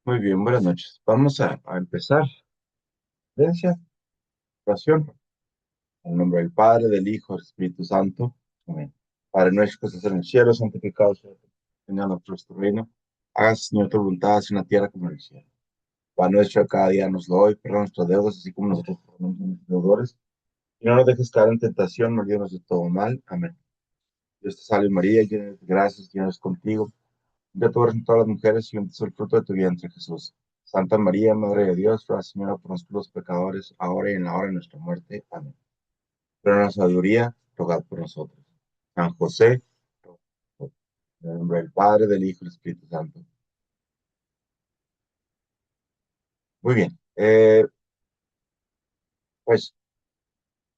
Muy bien, buenas noches. Vamos a empezar. Herencia, oración. En el nombre del Padre, del Hijo, del Espíritu Santo. Amén. Padre nuestro que estás en el cielo, santificado sea tu nombre. Venga a nosotros tu reino. Hágase, Señor, tu voluntad, así en la tierra como en el cielo. Pan nuestro de cada día nos lo doy, perdona nuestras deudas, así como nosotros perdonamos a nuestros deudores. Y no nos dejes caer en tentación, no líbranos de todo mal. Amén. Dios te salve María, llena eres de gracias, Dios es contigo. Bendita tú eres entre todas las mujeres y bendito es el fruto de tu vientre, Jesús. Santa María, Madre de Dios, ruega, Señora, por nosotros los pecadores, ahora y en la hora de nuestra muerte. Amén. Pero en la sabiduría, rogad por nosotros. San José, rogad por nosotros. En el nombre del Padre, del Hijo y del Espíritu Santo. Muy bien. Pues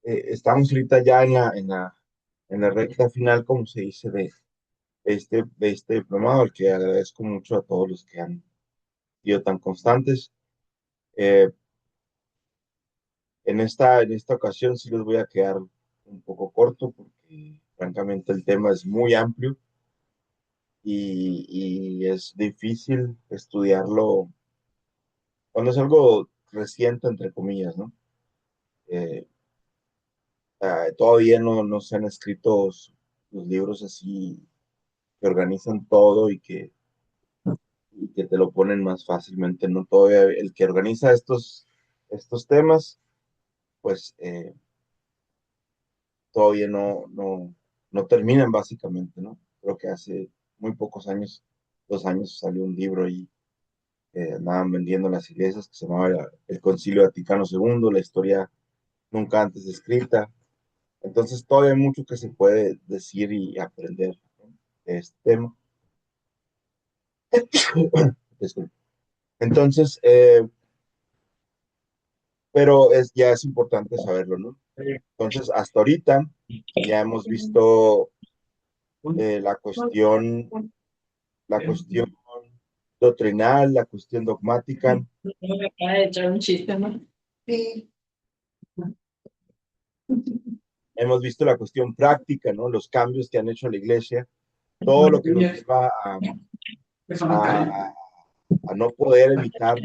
estamos ahorita ya en la recta final, como se dice, de este diplomado, al que agradezco mucho a todos los que han sido tan constantes. Eh, en esta ocasión sí les voy a quedar un poco corto porque francamente el tema es muy amplio y es difícil estudiarlo cuando es algo reciente, entre comillas, ¿no? Eh, Todavía no se han escrito los libros así que organizan todo y que te lo ponen más fácilmente, ¿no? Todavía el que organiza estos temas, pues todavía no terminan básicamente, ¿no? Creo que hace muy pocos años, 2 años, salió un libro y andaban vendiendo en las iglesias que se llamaba El Concilio Vaticano II, la historia nunca antes escrita. Entonces todavía hay mucho que se puede decir y aprender, ¿no?, de este tema. Disculpe. Entonces, pero ya es importante saberlo, ¿no? Entonces, hasta ahorita ya hemos visto la cuestión doctrinal, la cuestión dogmática. Me acaba de echar un chiste, ¿no? Sí. Hemos visto la cuestión práctica, ¿no? Los cambios que han hecho la iglesia, todo lo que nos lleva a, a no poder evitar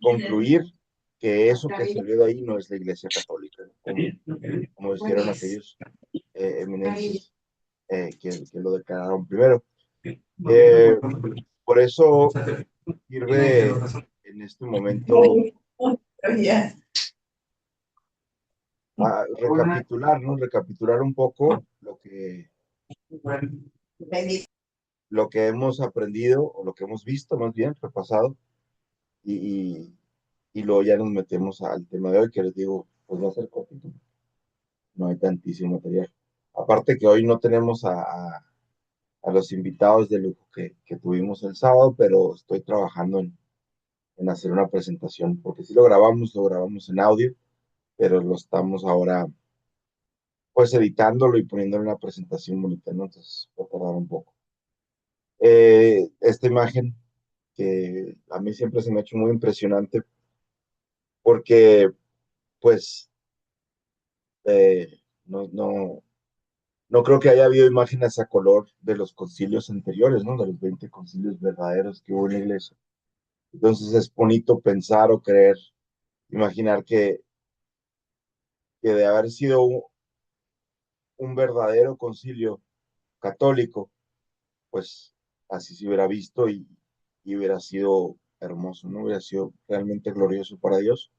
concluir que eso que salió de ahí no es la iglesia católica, ¿no? Como dijeron aquellos eminencias que lo declararon primero. Eh, por eso sirve en este momento recapitular, ¿no? Recapitular un poco lo que hemos aprendido o lo que hemos visto, más bien, repasado, y, y, y luego ya nos metemos al tema de hoy, que les digo, pues va a ser cortito, no hay tantísimo material. Aparte que hoy no tenemos a los invitados de lujo que tuvimos el sábado, pero estoy trabajando en hacer una presentación, porque si lo grabamos en audio, pero lo estamos ahora pues editándolo y poniéndolo en una presentación bonita, ¿no? Entonces va a tardar un poco. Esta imagen que a mí siempre se me ha hecho muy impresionante porque pues eh, no creo que haya habido imágenes a color de los concilios anteriores, ¿no? De los 20 concilios verdaderos que hubo en la iglesia. Entonces es bonito pensar o creer, imaginar que de haber sido un verdadero concilio católico, pues así se hubiera visto y hubiera sido hermoso, ¿no? Hubiera sido realmente glorioso para Dios.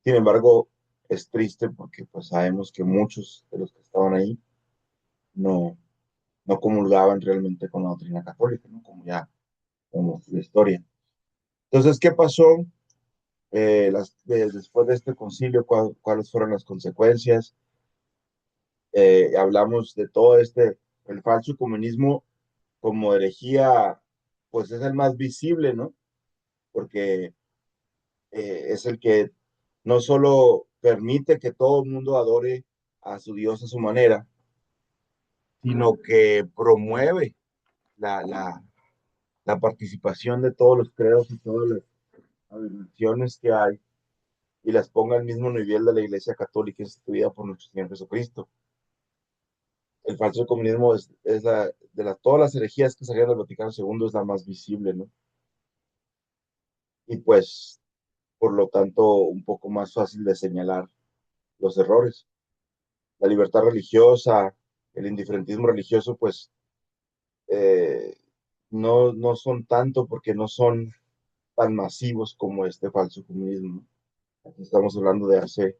Sin embargo, es triste porque pues sabemos que muchos de los que estaban ahí no, no comulgaban realmente con la doctrina católica, ¿no? Como ya como la historia. Entonces, ¿qué pasó después de este concilio? ¿Cuáles fueron las consecuencias? Hablamos de todo el falso comunismo como herejía, pues es el más visible, ¿no? Porque es el que no solo permite que todo el mundo adore a su Dios a su manera, sino que promueve la participación de todos los credos y todas las aberraciones que hay y las ponga al mismo nivel de la Iglesia Católica instituida por nuestro Señor Jesucristo. El falso comunismo es todas las herejías que salieron del Vaticano II, es la más visible, ¿no? y pues, por lo tanto, un poco más fácil de señalar los errores. La libertad religiosa, el indiferentismo religioso, pues, eh, no son tanto porque no son tan masivos como este falso comunismo. Aquí estamos hablando de hace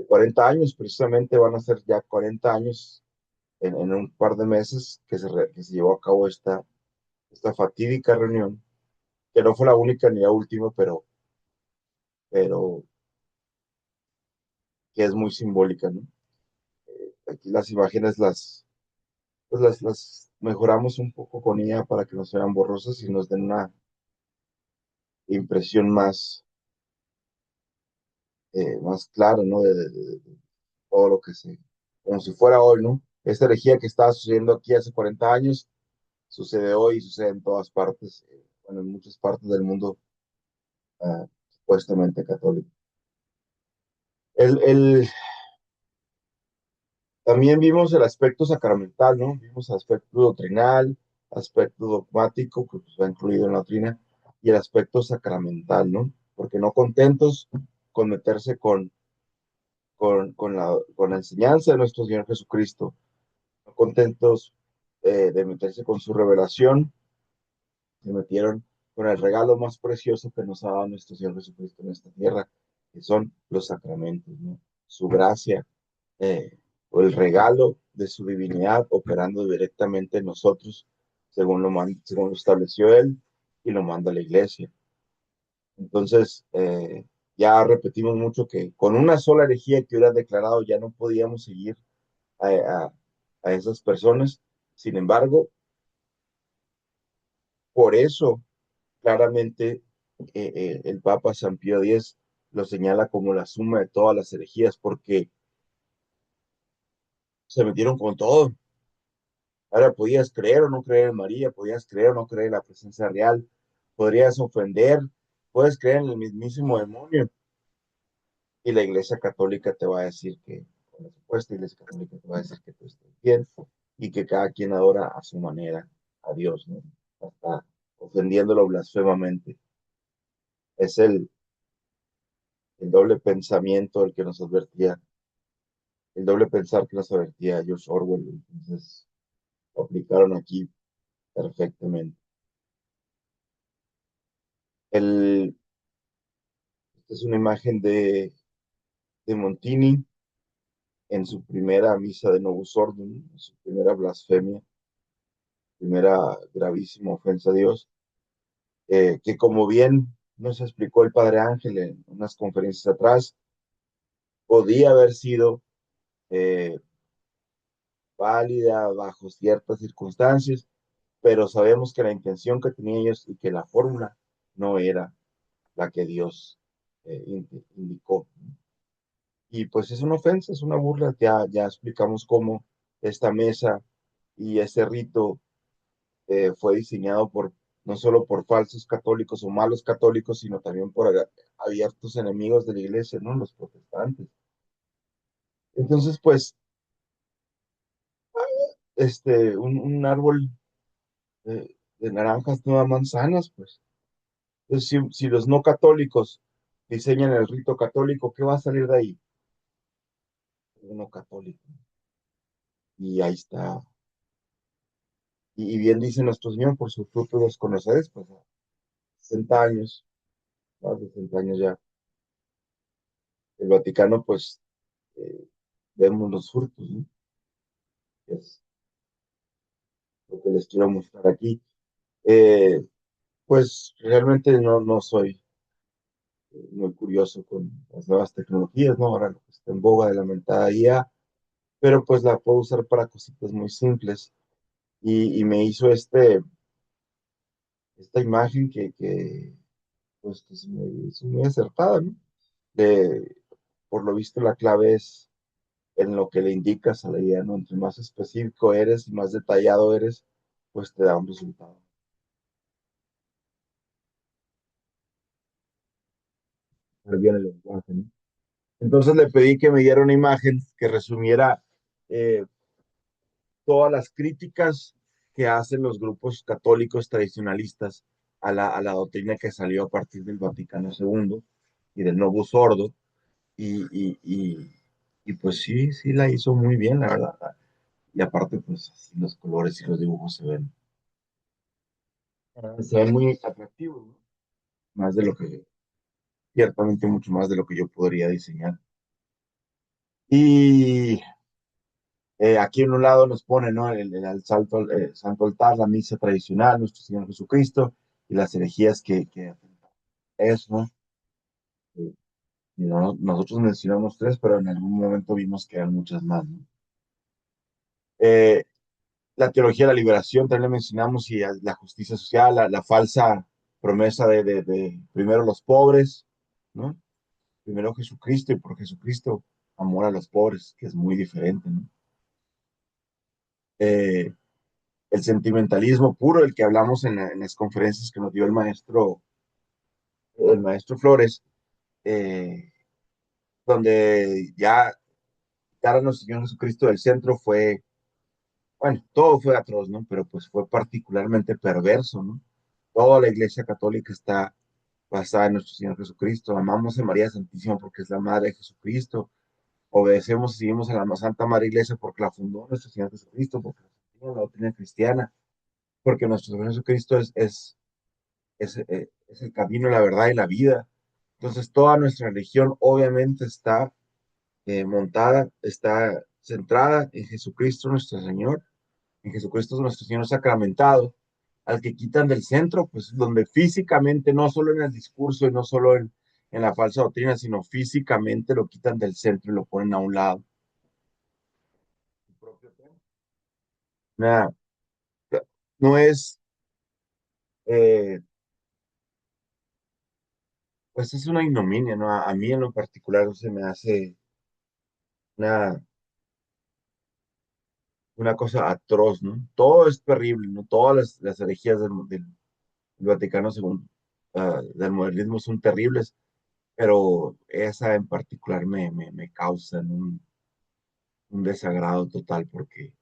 40 años, precisamente van a ser ya 40 años en un par de meses que se llevó a cabo esta fatídica reunión, que no fue la única ni la última, pero que es muy simbólica, ¿no? Aquí las imágenes las mejoramos un poco con ella para que no sean borrosas y nos den una impresión más clara, ¿no? De todo lo que como si fuera hoy, ¿no? Esta herejía que estaba sucediendo aquí hace 40 años, sucede hoy y sucede en todas partes, bueno, en muchas partes del mundo supuestamente católico. El, También vimos el aspecto sacramental, ¿no? Vimos aspecto doctrinal, aspecto dogmático, que pues, va incluido en la doctrina, y el aspecto sacramental, ¿no? Porque no contentos con meterse con la enseñanza de nuestro Señor Jesucristo, no contentos de meterse con su revelación, se metieron con el regalo más precioso que nos ha dado nuestro Señor Jesucristo en esta tierra, que son los sacramentos, ¿no? Su gracia, o el regalo de su divinidad operando directamente en nosotros, según lo estableció Él y lo manda la iglesia. Entonces, ya repetimos mucho que con una sola herejía que hubiera declarado ya no podíamos seguir a, a esas personas. Sin embargo, por eso claramente el Papa San Pío X lo señala como la suma de todas las herejías, porque se metieron con todo. Ahora podías creer o no creer en María, podías creer o no creer en la presencia real, podrías ofender, puedes creer en el mismísimo demonio. Y la Iglesia Católica te va a decir que, con la supuesta Iglesia Católica te va a decir que tú estás bien y que cada quien adora a su manera a Dios, ¿no? Hasta ofendiéndolo blasfemamente. Es el doble pensamiento el que nos advertía, el doble pensar que nos advertía George Orwell. Entonces, lo aplicaron aquí perfectamente. El, Esta es una imagen de Montini en su primera misa de Novus Ordum, en su primera blasfemia, primera gravísima ofensa a Dios, que como bien nos explicó el Padre Ángel en unas conferencias atrás, podía haber sido eh, válida bajo ciertas circunstancias, pero sabemos que la intención que tenían ellos y que la fórmula no era la que Dios indicó. Y pues es una ofensa, es una burla. Ya explicamos cómo esta mesa y este rito fue diseñado no solo por falsos católicos o malos católicos, sino también por abiertos enemigos de la iglesia, ¿no? Los protestantes. Entonces, pues, un árbol de naranjas no da manzanas, pues. Entonces, si los no católicos diseñan el rito católico, ¿qué va a salir de ahí? Uno católico. Y ahí está. Y bien dice nuestro Señor, por sus frutos los conoceréis, pues, 60 años, más de 60 años ya. El Vaticano, pues, eh, vemos los frutos, ¿no? Es lo que les quiero mostrar aquí. Eh, pues realmente no soy muy curioso con las nuevas tecnologías, ¿no? Ahora lo que está en boga de la mentada IA, pero pues la puedo usar para cositas muy simples. Y me hizo esta imagen pues, que se me hizo muy acertada, ¿no? De, por lo visto, la clave es en lo que le indicas a la IA, ¿no? Entre más específico eres y más detallado eres, pues te da un resultado. Pero bien el lenguaje, ¿no? Entonces le pedí que me diera una imagen que resumiera eh, todas las críticas que hacen los grupos católicos tradicionalistas a la doctrina que salió a partir del Vaticano II y del Novus Ordo, y, y, y, y pues sí, sí la hizo muy bien, la verdad. Y aparte, pues así los colores y los dibujos se ven muy atractivos, ¿no? Más de lo que, ciertamente mucho más de lo que yo podría diseñar. Y aquí en un lado nos pone, ¿no? Santo Altar, la misa tradicional, nuestro Señor Jesucristo, y las herejías que es, ¿no? Y nosotros mencionamos tres, pero en algún momento vimos que eran muchas más, ¿no? Eh, la teología de la liberación también la mencionamos, y la justicia social, la falsa promesa de primero los pobres, ¿no? Primero Jesucristo, y por Jesucristo amor a los pobres, que es muy diferente, ¿no? Eh, el sentimentalismo puro, el que hablamos en las conferencias que nos dio el maestro Flores, eh, donde ya quitar a nuestro Señor Jesucristo del centro fue, bueno, todo fue atroz, ¿no? Pero pues fue particularmente perverso, ¿no? Toda la Iglesia Católica está basada en nuestro Señor Jesucristo. Amamos a María Santísima porque es la Madre de Jesucristo. Obedecemos y seguimos a la Santa Madre Iglesia porque la fundó nuestro Señor Jesucristo, porque la doctrina cristiana, porque nuestro Señor Jesucristo es el camino, la verdad y la vida. Entonces, toda nuestra religión obviamente está montada, está centrada en Jesucristo nuestro Señor, en Jesucristo nuestro Señor sacramentado, al que quitan del centro, pues donde físicamente, no solo en el discurso y no solo en la falsa doctrina, sino físicamente lo quitan del centro y lo ponen a un lado. Nada, no es, eh, pues es una ignominia, ¿no? A mí en lo particular se me hace una, una cosa atroz, ¿no? Todo es terrible, ¿no? Todas las herejías del Vaticano según del modernismo son terribles, pero esa en particular me causa, ¿no? Un desagrado total porque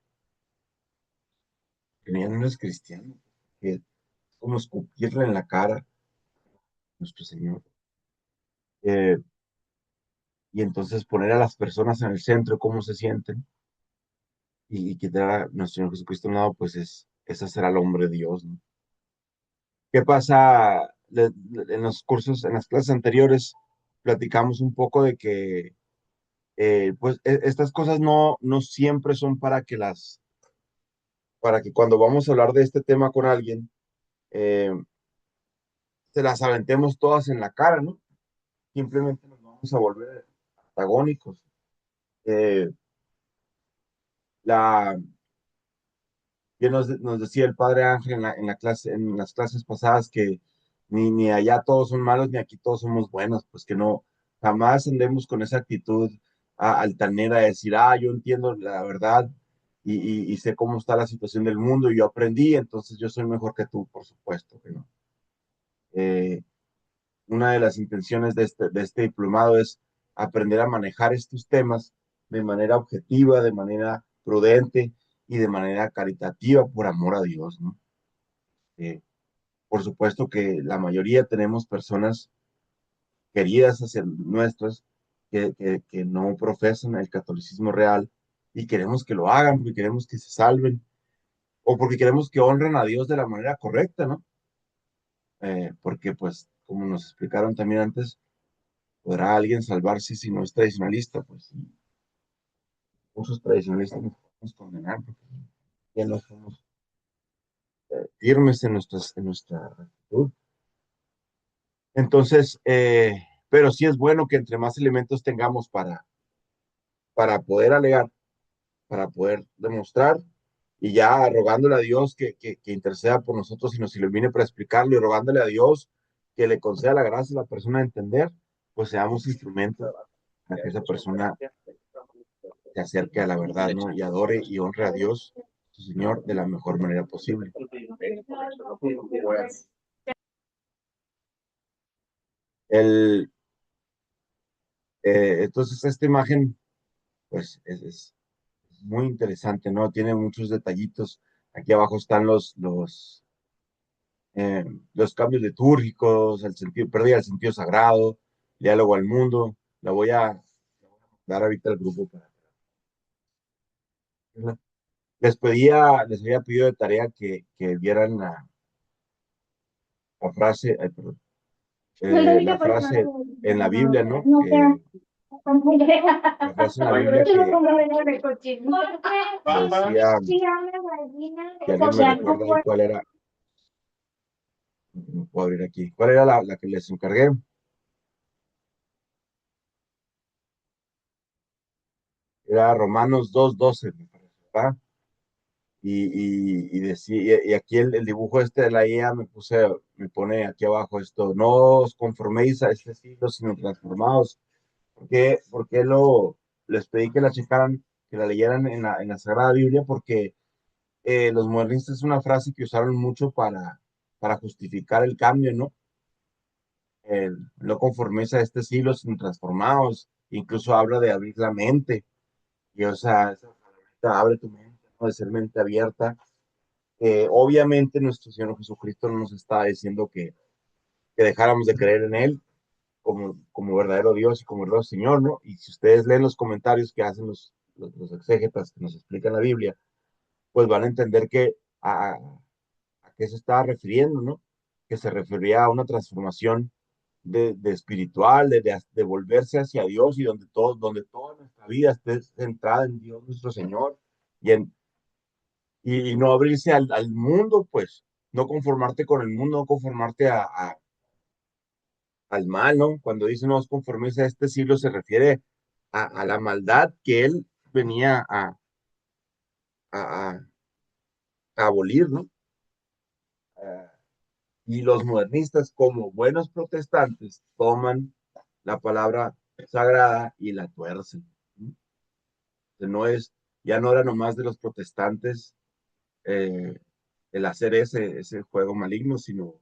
ya no es cristiano, que es como escupirle en la cara a nuestro Señor. Eh, y entonces poner a las personas en el centro, cómo se sienten, y quitar a nuestro Señor Jesucristo a un lado, pues es hacer al hombre Dios, ¿no? ¿Qué pasa? En los cursos, en las clases anteriores, platicamos un poco de que, pues, estas cosas no siempre son para que cuando vamos a hablar de este tema con alguien, eh, se las aventemos todas en la cara, ¿no? Simplemente nos vamos a volver antagónicos. Eh, la, Bien nos decía el padre Ángel en la clase, en las clases pasadas que ni allá todos son malos, ni aquí todos somos buenos, pues que no, jamás andemos con esa actitud altanera de decir, yo entiendo la verdad y sé cómo está la situación del mundo y yo aprendí, entonces yo soy mejor que tú, por supuesto que no. Eh, una de las intenciones de este diplomado es aprender a manejar estos temas de manera objetiva, de manera prudente y de manera caritativa por amor a Dios, ¿no? Eh, por supuesto que la mayoría tenemos personas queridas hacia nuestras que no profesan el catolicismo real y queremos que lo hagan porque queremos que se salven o porque queremos que honren a Dios de la manera correcta, ¿no? Porque pues, como nos explicaron también antes, ¿podrá alguien salvarse si no es tradicionalista? Pues muchos tradicionalistas nos podemos condenar porque ya no somos firmes en nuestra actitud. Entonces, pero sí es bueno que entre más elementos tengamos para poder alegar, para poder demostrar, y ya rogándole a Dios que interceda por nosotros y nos ilumine para explicarlo, y rogándole a Dios que le conceda la gracia a la persona de entender, pues seamos instrumentos para que esa persona se acerque a la verdad, ¿no? Y adore y honre a Dios, su Señor, de la mejor manera posible. El, entonces, esta imagen, pues, es muy interesante, ¿no? Tiene muchos detallitos. Aquí abajo están los cambios litúrgicos, el sentido, pérdida del sentido sagrado, diálogo al mundo. La voy a dar ahorita al grupo para. Les había pedido de tarea que vieran la frase, ay, perdón, la frase en la Biblia, ¿no? La frase en la Biblia que decía, que alguien me recuerda ahí cuál era, no puedo abrir aquí, cuál era la que les encargué. Era Romanos 2:12, me parece, ¿verdad? Y decía, y aquí el dibujo este de la IA me pone aquí abajo esto: no os conforméis a este siglo, sino transformados. ¿Por qué les pedí que la checaran, que la leyeran en la Sagrada Biblia? Porque los modernistas es una frase que usaron mucho para justificar el cambio, ¿no? No conforméis a este siglo, sino transformados. Incluso habla de abrir la mente. Y o sea, esa palabra, abre tu mente, ¿no? De ser mente abierta. Obviamente nuestro Señor Jesucristo no nos está diciendo que dejáramos de creer en Él como verdadero Dios y como verdadero Señor, ¿no? Y si ustedes leen los comentarios que hacen los exégetas que nos explican la Biblia, pues van a entender a qué se estaba refiriendo, ¿no? Que se refería a una transformación de espiritual, de volverse hacia Dios, y donde toda nuestra vida esté centrada en Dios nuestro Señor, y no abrirse al mundo, pues, no conformarte con el mundo, no conformarte al mal, ¿no? Cuando dice no os conforméis a este siglo, se refiere a la maldad que él venía a, a- a abolir, ¿no? Y los modernistas, como buenos protestantes, toman la palabra sagrada y la tuercen, ¿no? No es, ya no era nomás de los protestantes eh, el hacer ese juego maligno, sino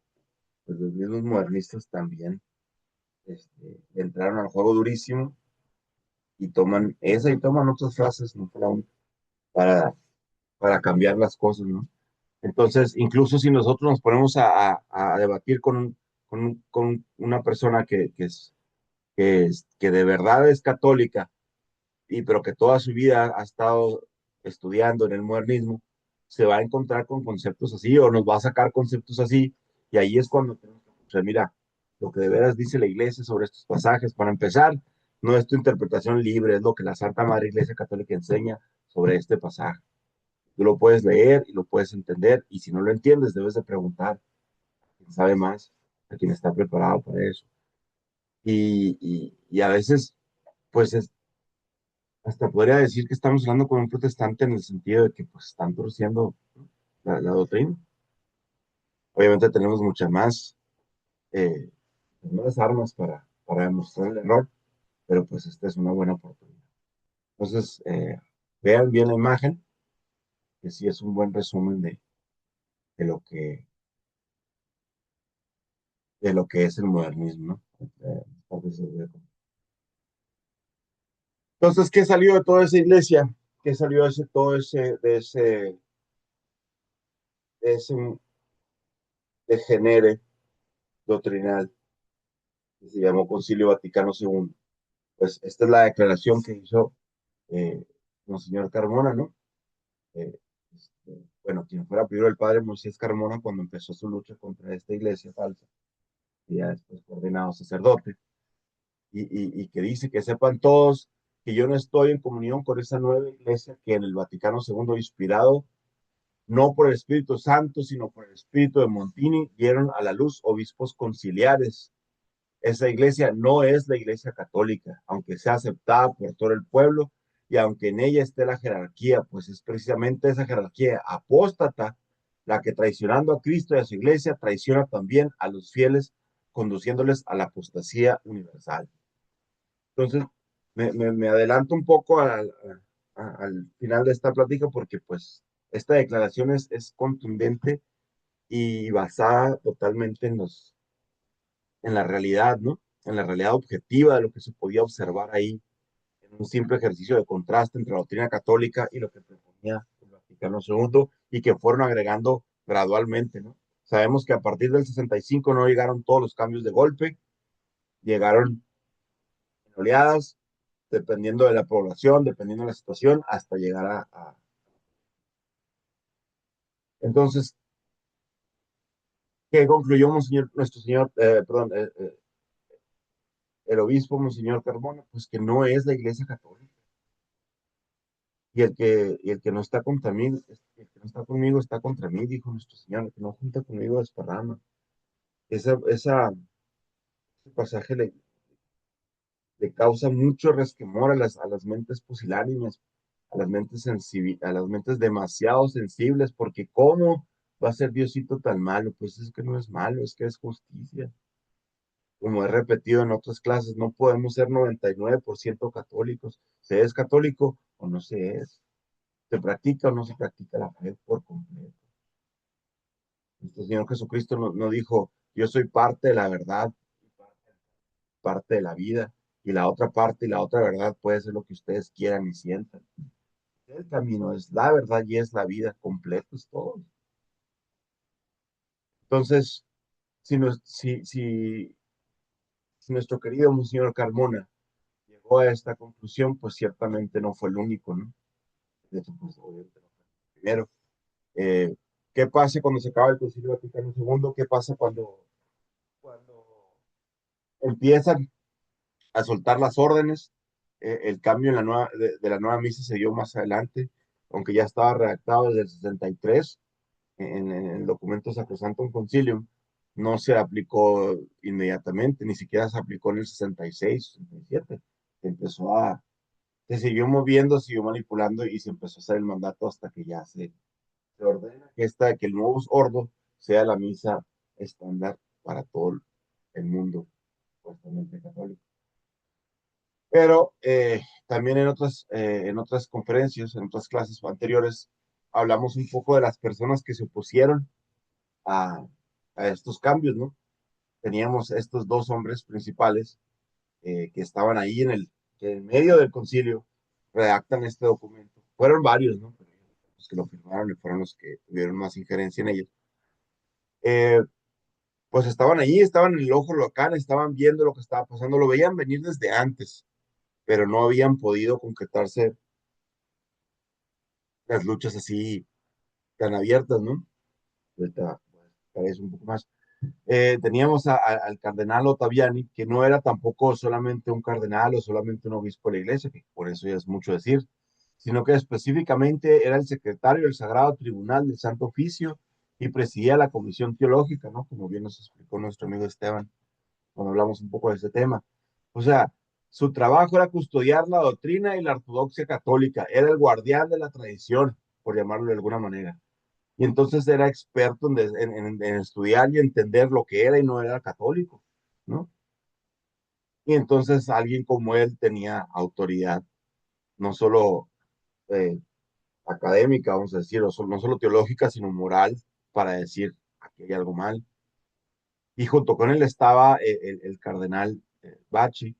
pues, los mismos modernistas también entraron al juego durísimo y toman esa y toman otras frases, ¿no? para cambiar las cosas, ¿no? Entonces, incluso si nosotros nos ponemos a debatir con una persona que de verdad es católica, pero que toda su vida ha estado estudiando en el modernismo, se va a encontrar con conceptos así o nos va a sacar conceptos así, y ahí es cuando tenemos que, o sea, mira, lo que de veras dice la iglesia sobre estos pasajes, para empezar, no es tu interpretación libre, es lo que la Santa Madre Iglesia Católica enseña sobre este pasaje. Tú lo puedes leer y lo puedes entender, y si no lo entiendes, debes de preguntar a quien sabe más, a quien está preparado para eso. Y a veces, pues hasta podría decir que estamos hablando con un protestante en el sentido de que pues están torciendo la doctrina. Obviamente tenemos eh, más armas para demostrar el error, pero pues esta es una buena oportunidad. Entonces, vean bien la imagen, que sí es un buen resumen de lo que, de lo que es el modernismo, ¿no? Entonces, ¿qué salió de toda esa iglesia? ¿Qué salió de ese degenere doctrinal que se llamó Concilio Vaticano II? Pues esta es la declaración que hizo eh, Monseñor Carmona, ¿no? Eh, bueno, quien fuera primero el padre Moisés Carmona cuando empezó su lucha contra esta iglesia falsa, y ya después fue ordenado sacerdote, y que dice que sepan todos que yo no estoy en comunión con esa nueva iglesia que en el Vaticano II, inspirado no por el Espíritu Santo, sino por el Espíritu de Montini, dieron a la luz obispos conciliares. Esa iglesia no es la iglesia católica, aunque sea aceptada por todo el pueblo y aunque en ella esté la jerarquía, pues es precisamente esa jerarquía apóstata la que, traicionando a Cristo y a su iglesia, traiciona también a los fieles, conduciéndoles a la apostasía universal. Entonces, me adelanto un poco al final de esta plática, porque pues esta declaración es contundente y basada totalmente en la realidad, ¿no? En la realidad objetiva de lo que se podía observar ahí, en un simple ejercicio de contraste entre la doctrina católica y lo que proponía el Vaticano II, y que fueron agregando gradualmente, ¿no? Sabemos que a partir del 65 no llegaron todos los cambios de golpe, llegaron en oleadas, dependiendo de la población, dependiendo de la situación, hasta llegar Entonces, ¿qué concluyó Monseñor, nuestro señor, perdón, el obispo Monseñor Carmona? Pues que no es la Iglesia Católica. Y el que no está contra mí, el que no está conmigo está contra mí, dijo nuestro Señor. El que no junta conmigo desparrama. Ese pasaje le causa mucho resquemor a las mentes pusilánimes, a las mentes demasiado sensibles, porque ¿cómo va a ser Diosito tan malo? Pues es que no es malo, es que es justicia. Como he repetido en otras clases, no podemos ser 99% católicos. ¿Se es católico o no se es? ¿Se practica o no se practica la fe por completo? Nuestro Señor Jesucristo no dijo, yo soy parte de la verdad, parte de la vida, y la otra parte y la otra verdad puede ser lo que ustedes quieran y sientan. El camino es la verdad y es la vida, completo es todo. Entonces, si nuestro querido Monseñor Carmona llegó a esta conclusión, pues ciertamente no fue el único, ¿no? De hecho, pues, obviamente no fue el primero. Eh, ¿Qué pasa cuando se acaba el Concilio Vaticano II? ¿Qué pasa cuando empiezan a soltar las órdenes? El cambio de la nueva misa se dio más adelante, aunque ya estaba redactado desde el 63 en el documento Sacrosanctum Concilium. No se aplicó inmediatamente, ni siquiera se aplicó en el 66, 67. Empezó se siguió moviendo, siguió manipulando y se empezó a hacer el mandato hasta que ya se ordena que el nuevo ordo sea la misa estándar para todo el mundo, supuestamente católico. Pero también en otras conferencias, en otras clases anteriores, hablamos un poco de las personas que se opusieron a, a estos cambios, ¿no? Teníamos estos dos hombres principales que estaban ahí que en medio del concilio redactan este documento. Fueron varios, ¿no? Pero los que lo firmaron y fueron los que tuvieron más injerencia en ellos. Eh, pues estaban ahí, estaban en el ojo local, estaban viendo lo que estaba pasando, lo veían venir desde antes, pero no habían podido concretarse las luchas así tan abiertas, ¿no? Ahorita tal vez un poco más. Teníamos al cardenal Ottaviani, que no era tampoco solamente un cardenal o solamente un obispo de la iglesia, que por eso ya es mucho decir, sino que específicamente era el secretario del Sagrado Tribunal del Santo Oficio y presidía la comisión teológica, ¿no? Como bien nos explicó nuestro amigo Esteban cuando hablamos un poco de ese tema. O sea, su trabajo era custodiar la doctrina y la ortodoxia católica, era el guardián de la tradición, por llamarlo de alguna manera. Y entonces era experto en estudiar y entender lo que era y no era católico, ¿no? Y entonces alguien como él tenía autoridad, no solo eh, académica, vamos a decir, no solo teológica, sino moral, para decir aquí hay algo mal. Y junto con él estaba el cardenal Bachi,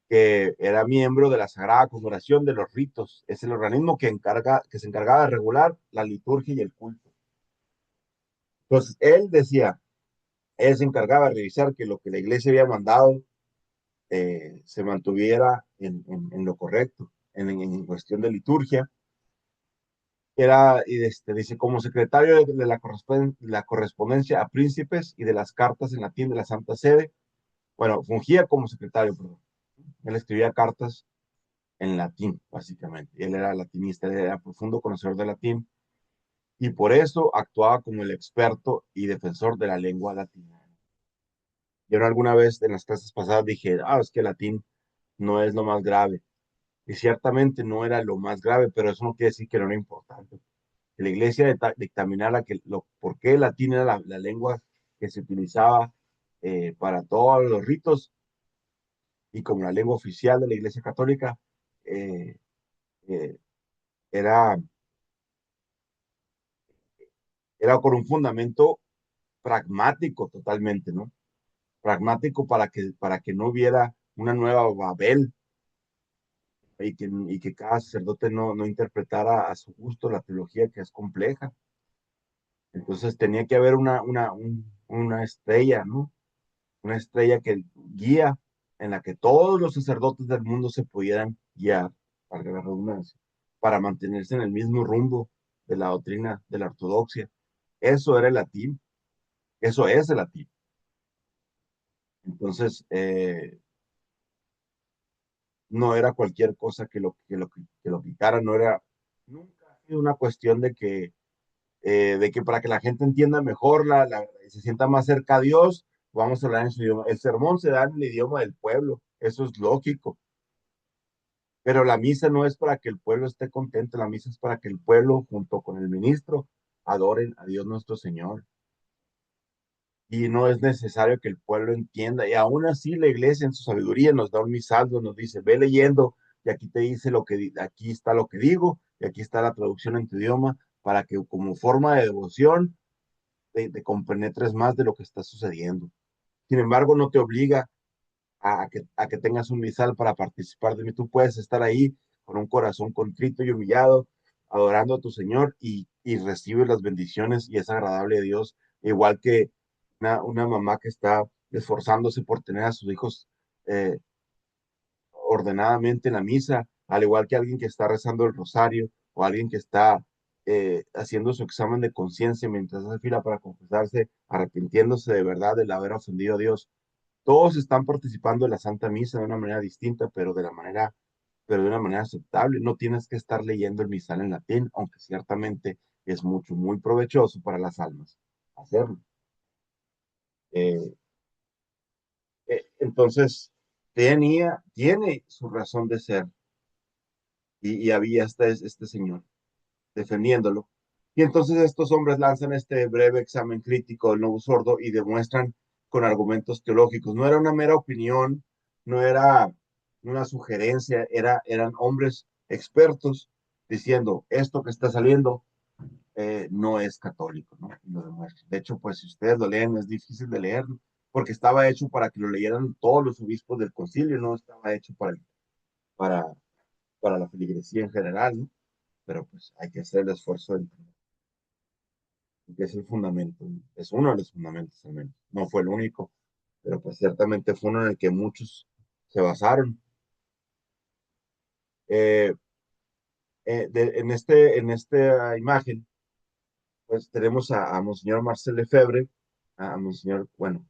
que era miembro de la Sagrada Congregación de los Ritos. Es el organismo que se encargaba de regular la liturgia y el culto. Entonces, él se encargaba de revisar que lo que la iglesia había mandado se mantuviera en lo correcto, en cuestión de liturgia. Dice, como secretario de la correspondencia a príncipes y de las cartas en latín de la Santa Sede, bueno, fungía como secretario, perdón. Él escribía cartas en latín, básicamente. Él era latinista, él era profundo conocedor de latín y por eso actuaba como el experto y defensor de la lengua latina. Yo alguna vez en las clases pasadas dije, es que el latín no es lo más grave. Y ciertamente no era lo más grave, pero eso no quiere decir que no era importante. Que la iglesia dictaminara por qué el latín era la lengua que se utilizaba para todos los ritos y como la lengua oficial de la iglesia católica, eh, eh, era, era con un fundamento pragmático totalmente, ¿no? Pragmático para que no hubiera una nueva Babel y que cada sacerdote no interpretara a su gusto la teología que es compleja. Entonces tenía que haber una estrella, ¿no? Una estrella que guía, en la que todos los sacerdotes del mundo se pudieran guiar, para la redundancia, para mantenerse en el mismo rumbo de la doctrina de la ortodoxia. Eso era el latín, eso es el latín. Entonces, no era cualquier cosa que lo quitara, no era, nunca ha sido una cuestión de que para que la gente entienda mejor, se sienta más cerca a Dios, vamos a hablar en su idioma. El sermón se da en el idioma del pueblo, eso es lógico, pero la misa no es para que el pueblo esté contento, la misa es para que el pueblo, junto con el ministro, adoren a Dios nuestro Señor. Y no es necesario que el pueblo entienda. Y aún así la iglesia en su sabiduría nos da un misal, nos dice, ve leyendo y aquí te dice aquí está lo que digo y aquí está la traducción en tu idioma para que como forma de devoción te compenetres más de lo que está sucediendo. Sin embargo, no te obliga a que tengas un misal para participar de mí. Tú puedes estar ahí con un corazón contrito y humillado, adorando a tu Señor y recibes las bendiciones y es agradable a Dios, igual que una mamá que está esforzándose por tener a sus hijos eh, ordenadamente en la misa, al igual que alguien que está rezando el rosario o alguien que está haciendo su examen de conciencia mientras hace fila para confesarse, arrepintiéndose de verdad del haber ofendido a Dios. Todos están participando de la Santa Misa de una manera distinta, pero de una manera aceptable. No tienes que estar leyendo el misal en latín, aunque ciertamente es muy provechoso para las almas hacerlo. Eh, entonces, tiene su razón de ser y había este señor defendiéndolo. Y entonces estos hombres lanzan este breve examen crítico del nuevo sordo y demuestran con argumentos teológicos. No era una mera opinión, no era una sugerencia, eran hombres expertos diciendo esto que está saliendo no es católico, ¿no? Y lo demuestra. De hecho, pues si ustedes lo leen, es difícil de leer, porque estaba hecho para que lo leyeran todos los obispos del concilio, no estaba hecho para, para la feligresía en general, ¿no? Pero pues hay que hacer el esfuerzo de entender que es el fundamento, es uno de los fundamentos al menos. No fue el único, pero pues ciertamente fue uno en el que muchos se basaron. Eh, en esta imagen, pues tenemos a Monseñor Marcel Lefebvre, a Monseñor, bueno,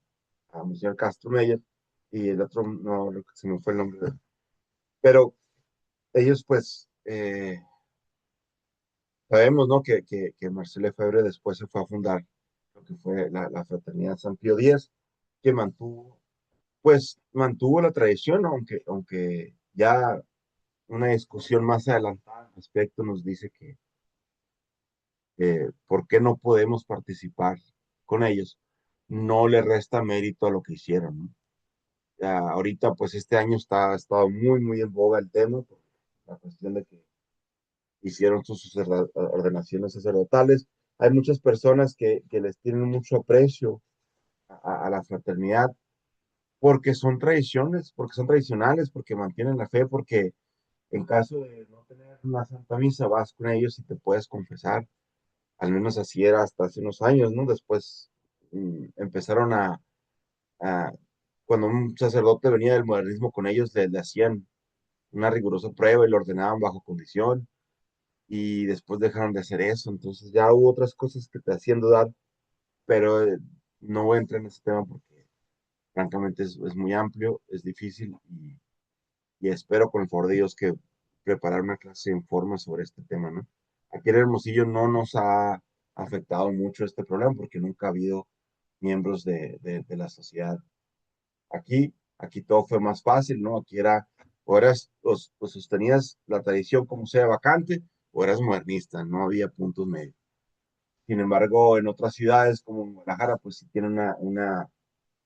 a Monseñor Castro Meyer, y el otro, no, se me fue el nombre de él. Pero ellos, pues, sabemos, ¿no? Que Marcel Lefebvre después se fue a fundar lo que fue la Fraternidad San Pío X, que mantuvo la tradición, aunque ya una discusión más adelantada al respecto nos dice que por qué no podemos participar con ellos, no le resta mérito a lo que hicieron, ¿no? Ya, ahorita, pues este año ha estado muy en boga el tema, por la cuestión de que hicieron sus ordenaciones sacerdotales. Hay muchas personas que les tienen mucho aprecio a la fraternidad porque son tradiciones, porque son tradicionales, porque mantienen la fe, porque en caso de no tener una santa misa, vas con ellos y te puedes confesar. Al menos así era hasta hace unos años, ¿no? Después empezaron a- cuando un sacerdote venía del modernismo con ellos, le hacían una rigurosa prueba y lo ordenaban bajo condición y después dejaron de hacer eso. Entonces ya hubo otras cosas que te hacían dudar, pero no voy a entrar en ese tema porque francamente es muy amplio, es difícil y espero con el favor de Dios que preparar una clase en forma sobre este tema, ¿no? Aquí en Hermosillo no nos ha afectado mucho este problema porque nunca ha habido miembros de la sociedad. Aquí todo fue más fácil, ¿no? Aquí era, o sostenías la tradición como sea vacante, o eras modernista, no había puntos medios. Sin embargo, en otras ciudades como Guadalajara, pues sí tienen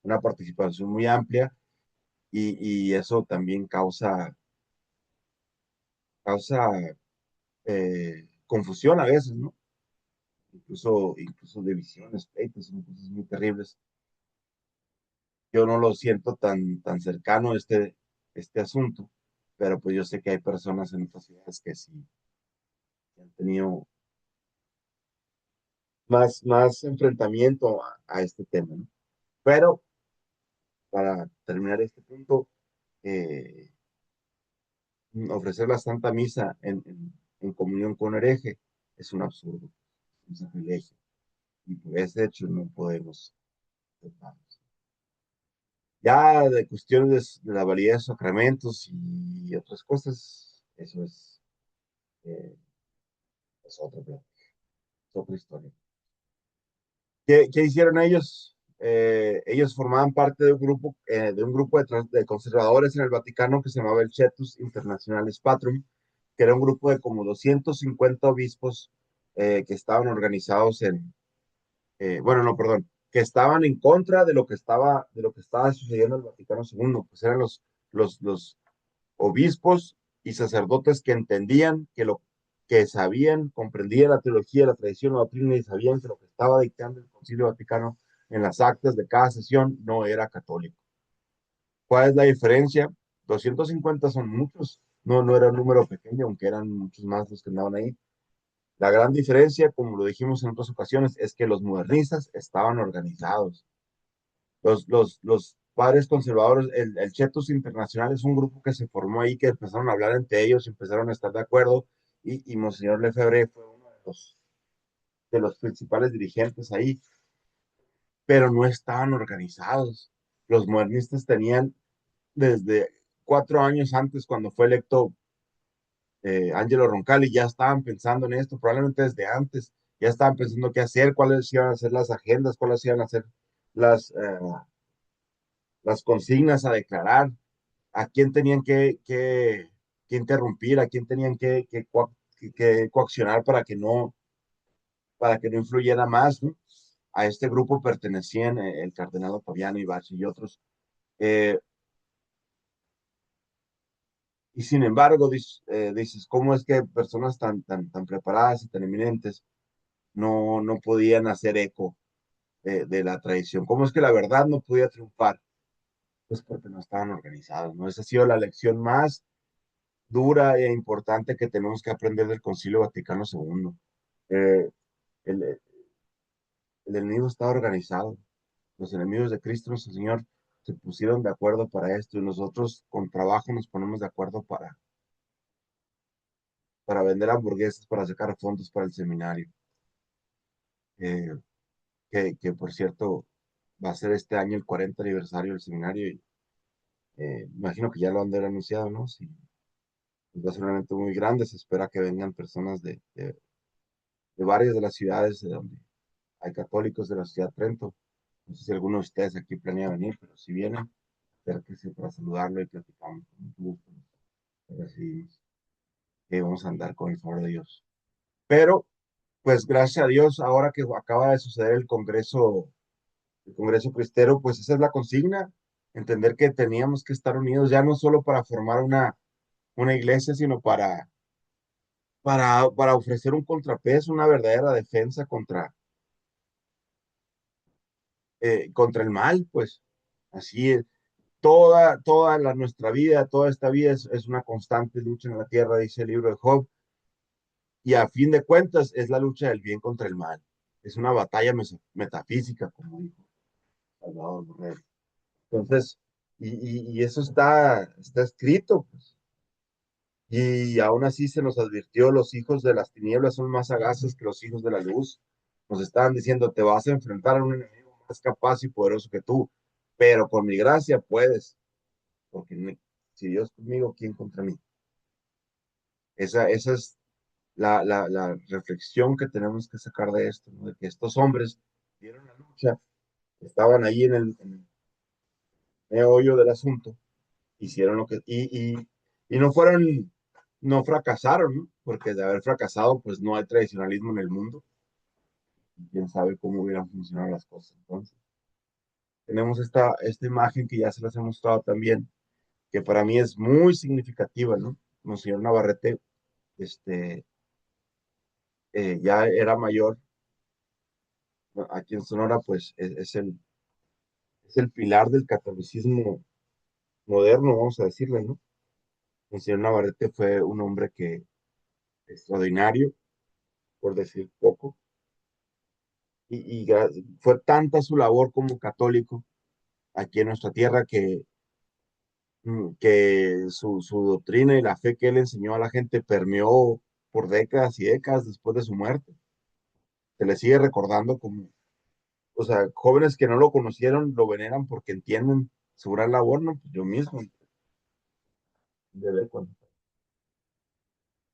una participación muy amplia y eso también causa confusión a veces, ¿no? Incluso divisiones, pleitos, son cosas muy terribles. Yo no lo siento tan cercano este asunto, pero pues yo sé que hay personas en otras ciudades que sí que han tenido más enfrentamiento a este tema, ¿no? Pero para terminar este punto, eh, ofrecer la Santa Misa en comunión con hereje es un absurdo, es un sacrilegio. Y por ese hecho no podemos aceptarlo. Ya de cuestiones de la validez de sacramentos y otras cosas, eso eh, es otro plan, es otra historia. ¿Qué hicieron ellos? Ellos formaban parte de un grupo de conservadores en el Vaticano que se llamaba el Cetus Internationalis Patrum, que era un grupo de como 250 obispos que estaban organizados bueno, no, perdón, que estaban en contra de lo que estaba sucediendo en el Vaticano II, pues eran los obispos y sacerdotes que entendían que sabían, comprendían la teología, la tradición, la doctrina y sabían que lo que estaba dictando el Concilio Vaticano en las actas de cada sesión no era católico. ¿Cuál es la diferencia? 250 son muchos, no era un número pequeño, aunque eran muchos más los que andaban ahí. La gran diferencia, como lo dijimos en otras ocasiones, es que los modernistas estaban organizados. Los padres conservadores, el Chetos Internacional es un grupo que se formó ahí, que empezaron a hablar entre ellos, empezaron a estar de acuerdo, y Monseñor Lefebvre fue uno de los principales dirigentes ahí, pero no estaban organizados. Los modernistas tenían desde 4 años antes, cuando fue electo Angelo Roncalli, ya estaban pensando en esto, probablemente desde antes, ya estaban pensando qué hacer, cuáles iban a ser las agendas, cuáles iban a ser las, las consignas a declarar, a quién tenían que interrumpir, a quién tenían que coaccionar para que no influyera más, ¿no? A este grupo pertenecían el cardenal Ottaviano Ibarchi y otros. Eh, y sin embargo, dices, ¿cómo es que personas tan preparadas y tan eminentes no podían hacer eco de la tradición? ¿Cómo es que la verdad no podía triunfar? Pues porque no estaban organizados, ¿no? Esa ha sido la lección más dura e importante que tenemos que aprender del Concilio Vaticano II. Eh, el, el enemigo está organizado. Los enemigos de Cristo nuestro Señor se pusieron de acuerdo para esto y nosotros con trabajo nos ponemos de acuerdo para vender hamburguesas, para sacar fondos para el seminario. Eh, que por cierto va a ser este año el 40 aniversario del seminario y imagino que ya lo han de haber anunciado, ¿no? Sí, pues va a ser un evento muy grande, se espera que vengan personas de varias de las ciudades de donde hay católicos de la ciudad de Trento. No sé si alguno de ustedes aquí planea venir, pero si vienen, acérquense para saludarlo y platicamos con mucho gusto. Recibimos. Vamos a andar con el favor de Dios. Pero, pues gracias a Dios, ahora que acaba de suceder el Congreso Cristero, pues esa es la consigna, entender que teníamos que estar unidos ya no solo para formar una iglesia, sino para ofrecer un contrapeso, una verdadera defensa contra el mal, pues así es. Nuestra vida, toda esta vida es una constante lucha en la tierra, dice el libro de Job, y a fin de cuentas es la lucha del bien contra el mal. Es una batalla metafísica, como dijo Salvador Borrell. Entonces, y eso está escrito, pues. Y aún así se nos advirtió, los hijos de las tinieblas son más sagaces que los hijos de la luz. Nos estaban diciendo, te vas a enfrentar a un enemigo más capaz y poderoso que tú, pero con mi gracia puedes, porque si Dios conmigo, ¿quién contra mí? Esa es la reflexión que tenemos que sacar de esto, ¿no? De que estos hombres dieron la lucha, estaban ahí en el meollo del asunto, hicieron lo y no fracasaron, ¿no? Porque de haber fracasado, pues no hay tradicionalismo en el mundo. Y quién sabe cómo hubieran funcionado las cosas. Entonces, tenemos esta imagen que ya se las he mostrado también, que para mí es muy significativa, ¿no? Monseñor Navarrete, este, ya era mayor, ¿no? Aquí en Sonora, pues es el pilar del catolicismo moderno, vamos a decirle, ¿no? Monseñor Navarrete fue un hombre que extraordinario, por decir poco, fue tanta su labor como católico aquí en nuestra tierra que su doctrina y la fe que él enseñó a la gente permeó por décadas y décadas después de su muerte. Se le sigue recordando como, o sea, jóvenes que no lo conocieron lo veneran porque entienden su gran labor, ¿no? Pues yo mismo, de ver cuando.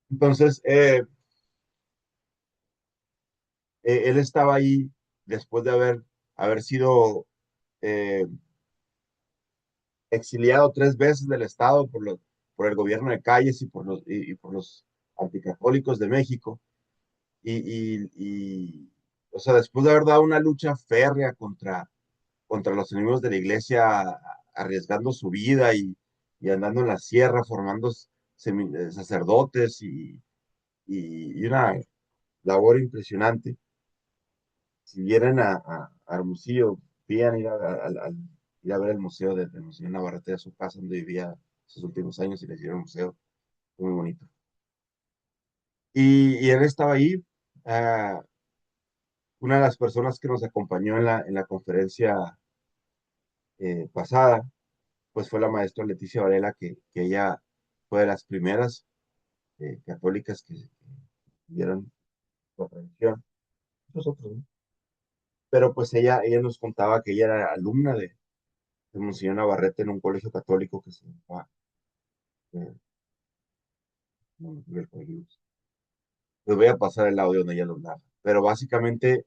Entonces, él estaba ahí después de haber sido eh, exiliado 3 veces del Estado por el gobierno de Calles y por los anticatólicos de México. O sea, después de haber dado una lucha férrea contra los enemigos de la iglesia, arriesgando su vida y andando en la sierra, formando sacerdotes y una labor impresionante. Si vienen a Hermosillo, pidan ir a ver el museo del Museo Navarrete de su casa, donde vivía sus últimos años y les dieron un museo muy bonito. Y él estaba ahí. ah, una de las personas que nos acompañó en la conferencia pasada, pues fue la maestra Leticia Varela, que ella fue de las primeras católicas que vieron la tradición. Nosotros, ¿no? Pero pues ella nos contaba que ella era alumna de Monseñor Navarrete en un colegio católico que se llama Miguel Coellos. Les voy a pasar el audio donde ella lo narra. Pero básicamente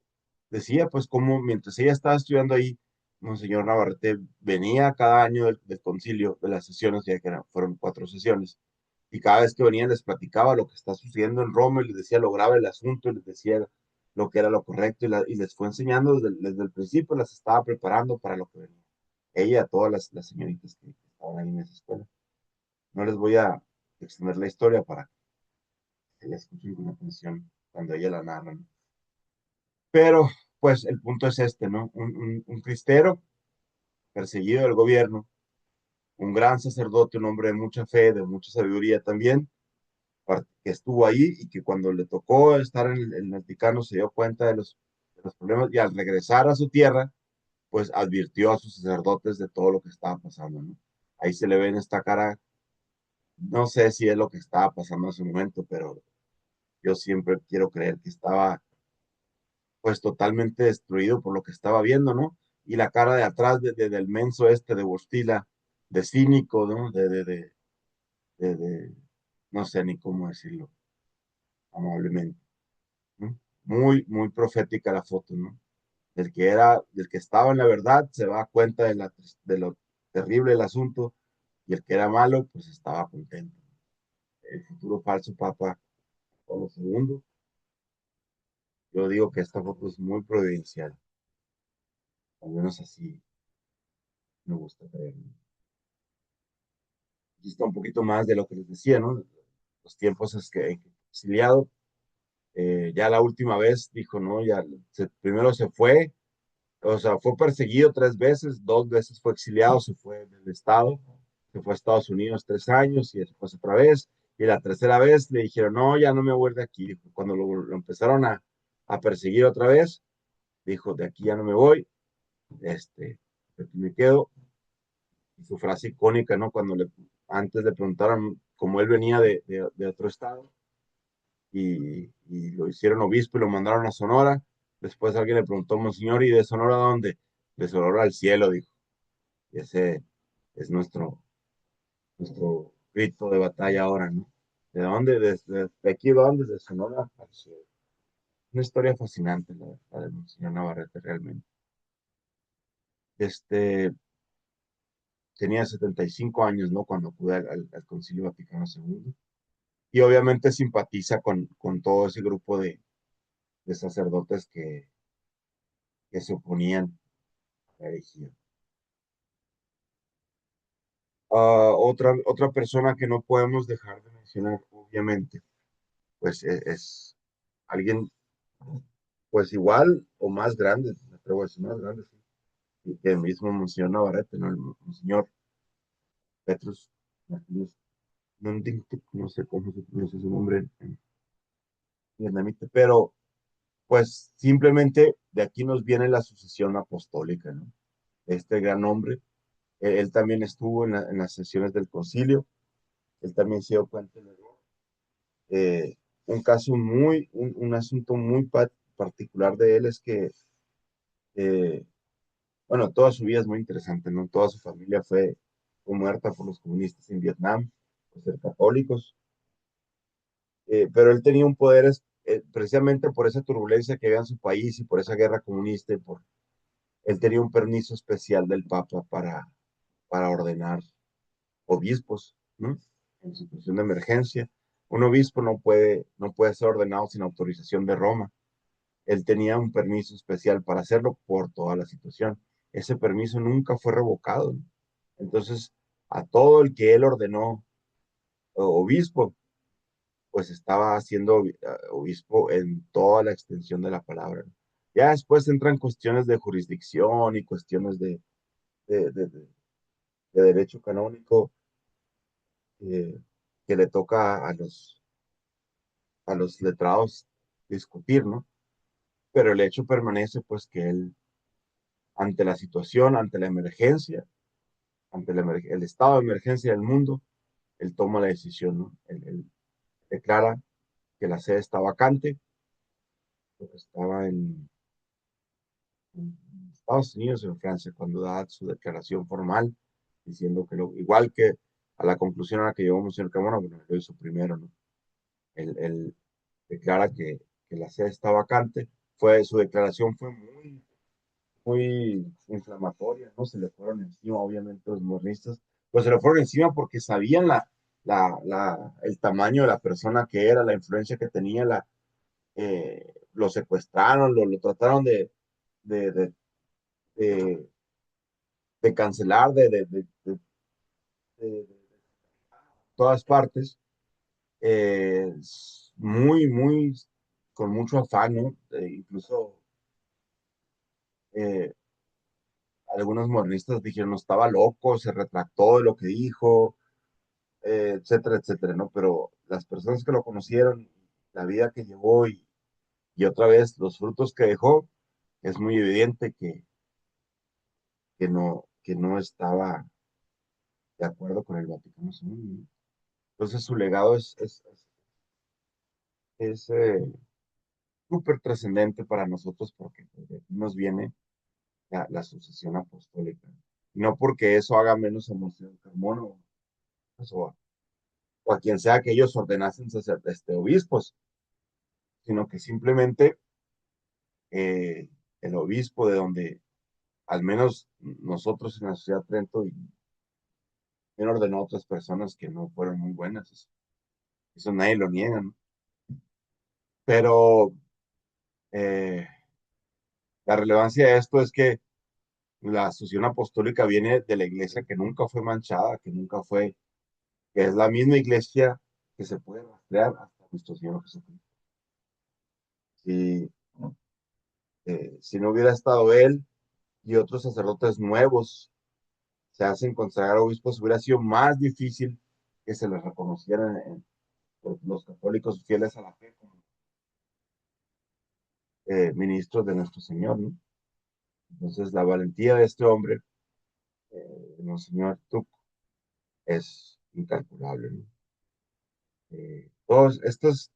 decía, pues, cómo mientras ella estaba estudiando ahí, Monseñor Navarrete venía cada año del concilio, de las sesiones, ya que fueron 4 sesiones, y cada vez que venían les platicaba lo que está sucediendo en Roma y les decía lo grave del asunto, y les decía lo que era lo correcto, y les fue enseñando desde el principio, las estaba preparando para lo que venía. Ella, todas las señoritas que estaban ahí en esa escuela. No les voy a extender la historia para que la escuchen con atención cuando ella la narra, ¿no? Pero, pues, el punto es este, ¿no? Un cristero perseguido del gobierno, un gran sacerdote, un hombre de mucha fe, de mucha sabiduría también, que estuvo ahí y que cuando le tocó estar en el Vaticano se dio cuenta de los problemas y al regresar a su tierra, pues advirtió a sus sacerdotes de todo lo que estaba pasando, ¿no? Ahí se le ve en esta cara, no sé si es lo que estaba pasando en ese momento, pero yo siempre quiero creer que estaba pues totalmente destruido por lo que estaba viendo, ¿no? Y la cara de atrás del menso este de Bostila, de cínico, ¿no? No sé ni cómo decirlo amablemente, ¿no? Muy, muy profética la foto, ¿no? Del que estaba en la verdad, se da cuenta de lo terrible del asunto, y el que era malo, pues estaba contento. El futuro falso Papa Pablo II, yo digo que esta foto es muy providencial, al menos así me gusta creer. Aquí está un poquito más de lo que les decía, ¿no? Los tiempos es que exiliado, ya la última vez dijo, no, ya primero se fue, o sea, fue perseguido 3 veces, 2 veces fue exiliado, se fue del estado, se fue a Estados Unidos 3 años y después otra vez, y la tercera vez le dijeron, no, ya no me voy de aquí. Cuando lo empezaron a perseguir otra vez, dijo, de aquí ya no me voy, aquí me quedo. Y su frase icónica, ¿no? Antes le preguntaron, como él venía de otro estado, y lo hicieron obispo y lo mandaron a Sonora. Después alguien le preguntó, Monseñor, ¿y de Sonora a dónde? De Sonora al cielo, dijo. Y ese es nuestro grito de batalla ahora, ¿no? ¿De dónde? ¿De aquí a dónde? De Sonora al cielo. Una historia fascinante la de Monseñor Navarrete, realmente. Este, tenía 75 años, ¿no? Cuando acude al Concilio Vaticano II. Y obviamente simpatiza con todo ese grupo de sacerdotes que se oponían a la herejía. Otra persona que no podemos dejar de mencionar, obviamente, pues es alguien, pues igual o más grande, me atrevo a decir más grande, sí, y que el mismo Monseñor Navarrete, ¿no? El Monseñor Petrus Martínez, no sé cómo se pronuncia su nombre en vietnamita, pero pues simplemente de aquí nos viene la sucesión apostólica, ¿no? Este gran hombre, él también estuvo en las sesiones del concilio, él también se dio cuenta del error. Un caso un asunto muy particular de él es que, eh, bueno, toda su vida es muy interesante, ¿no? Toda su familia fue muerta por los comunistas en Vietnam, por ser católicos, pero él tenía un poder precisamente por esa turbulencia que había en su país y por esa guerra comunista, él tenía un permiso especial del Papa para ordenar obispos, ¿no? En situación de emergencia. Un obispo no puede ser ordenado sin autorización de Roma. Él tenía un permiso especial para hacerlo por toda la situación. Ese permiso nunca fue revocado, ¿no? Entonces, a todo el que él ordenó obispo, pues estaba siendo obispo en toda la extensión de la palabra, ¿no? Ya después entran cuestiones de jurisdicción y cuestiones de, de- de- de derecho canónico, eh, que le toca a los letrados discutir, ¿no? Pero el hecho permanece, pues, que él, ante la situación, ante la emergencia, ante el estado de emergencia del mundo, él toma la decisión, ¿no? Él declara que la sede está vacante, porque estaba en Estados Unidos, en Francia, cuando da su declaración formal, diciendo que igual que a la conclusión a la que llegó Monseñor Carmona, bueno, lo hizo primero, ¿no? Él declara que la sede está vacante. Su declaración fue muy inflamatoria, ¿no? Se le fueron encima, obviamente, los morristas, pues se le fueron encima porque sabían el tamaño de la persona que era, la influencia que tenía, lo secuestraron, lo trataron de, de, de, de cancelar de todas partes, eh, muy, con mucho afán, ¿no? Incluso eh, algunos modernistas dijeron, no, estaba loco, se retractó de lo que dijo, etcétera, etcétera, ¿no? Pero las personas que lo conocieron, la vida que llevó y otra vez los frutos que dejó, es muy evidente que no estaba de acuerdo con el Vaticano II, ¿no? Entonces su legado es súper trascendente para nosotros porque pues, de aquí nos viene la sucesión apostólica. No porque eso haga menos a Monseñor Carmona pues, o a quien sea que ellos ordenasen obispos, sino que simplemente eh, el obispo de donde al menos nosotros en la sociedad Trento y él ordenó a otras personas que no fueron muy buenas. Eso nadie lo niega, ¿no? Pero eh, la relevancia de esto es que la sucesión apostólica viene de la iglesia que nunca fue manchada, que es la misma iglesia que se puede rastrear hasta nuestro Señor Jesucristo. Si, si no hubiera estado él y otros sacerdotes nuevos se hacen consagrar obispos, hubiera sido más difícil que se les reconocieran por los católicos fieles a la fe como ministros de nuestro Señor, ¿no? Entonces, la valentía de este hombre, de Monseñor Tuc, es incalculable, ¿no? Todos estos,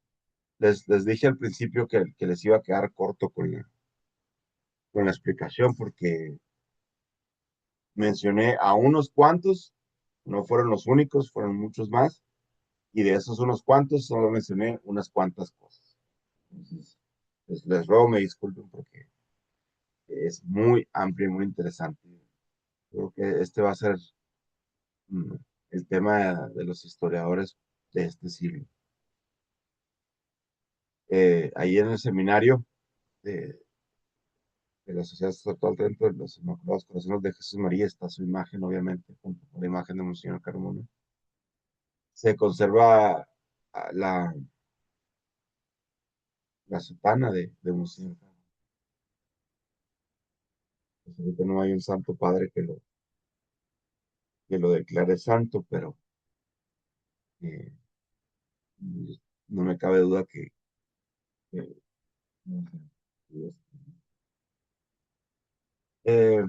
les dije al principio que les iba a quedar corto con la explicación porque mencioné a unos cuantos, no fueron los únicos, fueron muchos más, y de esos unos cuantos solo mencioné unas cuantas cosas. Entonces, les ruego me disculpen porque es muy amplio y muy interesante. Creo que este va a ser mm, el tema de los historiadores de este siglo. Ahí en el seminario de, de la Sociedad Estatal dentro de los Inmaculados Corazones de Jesús María está su imagen, obviamente, junto con la imagen de Monseñor Carmona. Se conserva la sotana de Monseñor Carmona. Pues ahorita no hay un santo padre que lo declare santo, pero eh, no me cabe duda que no sé, Eh,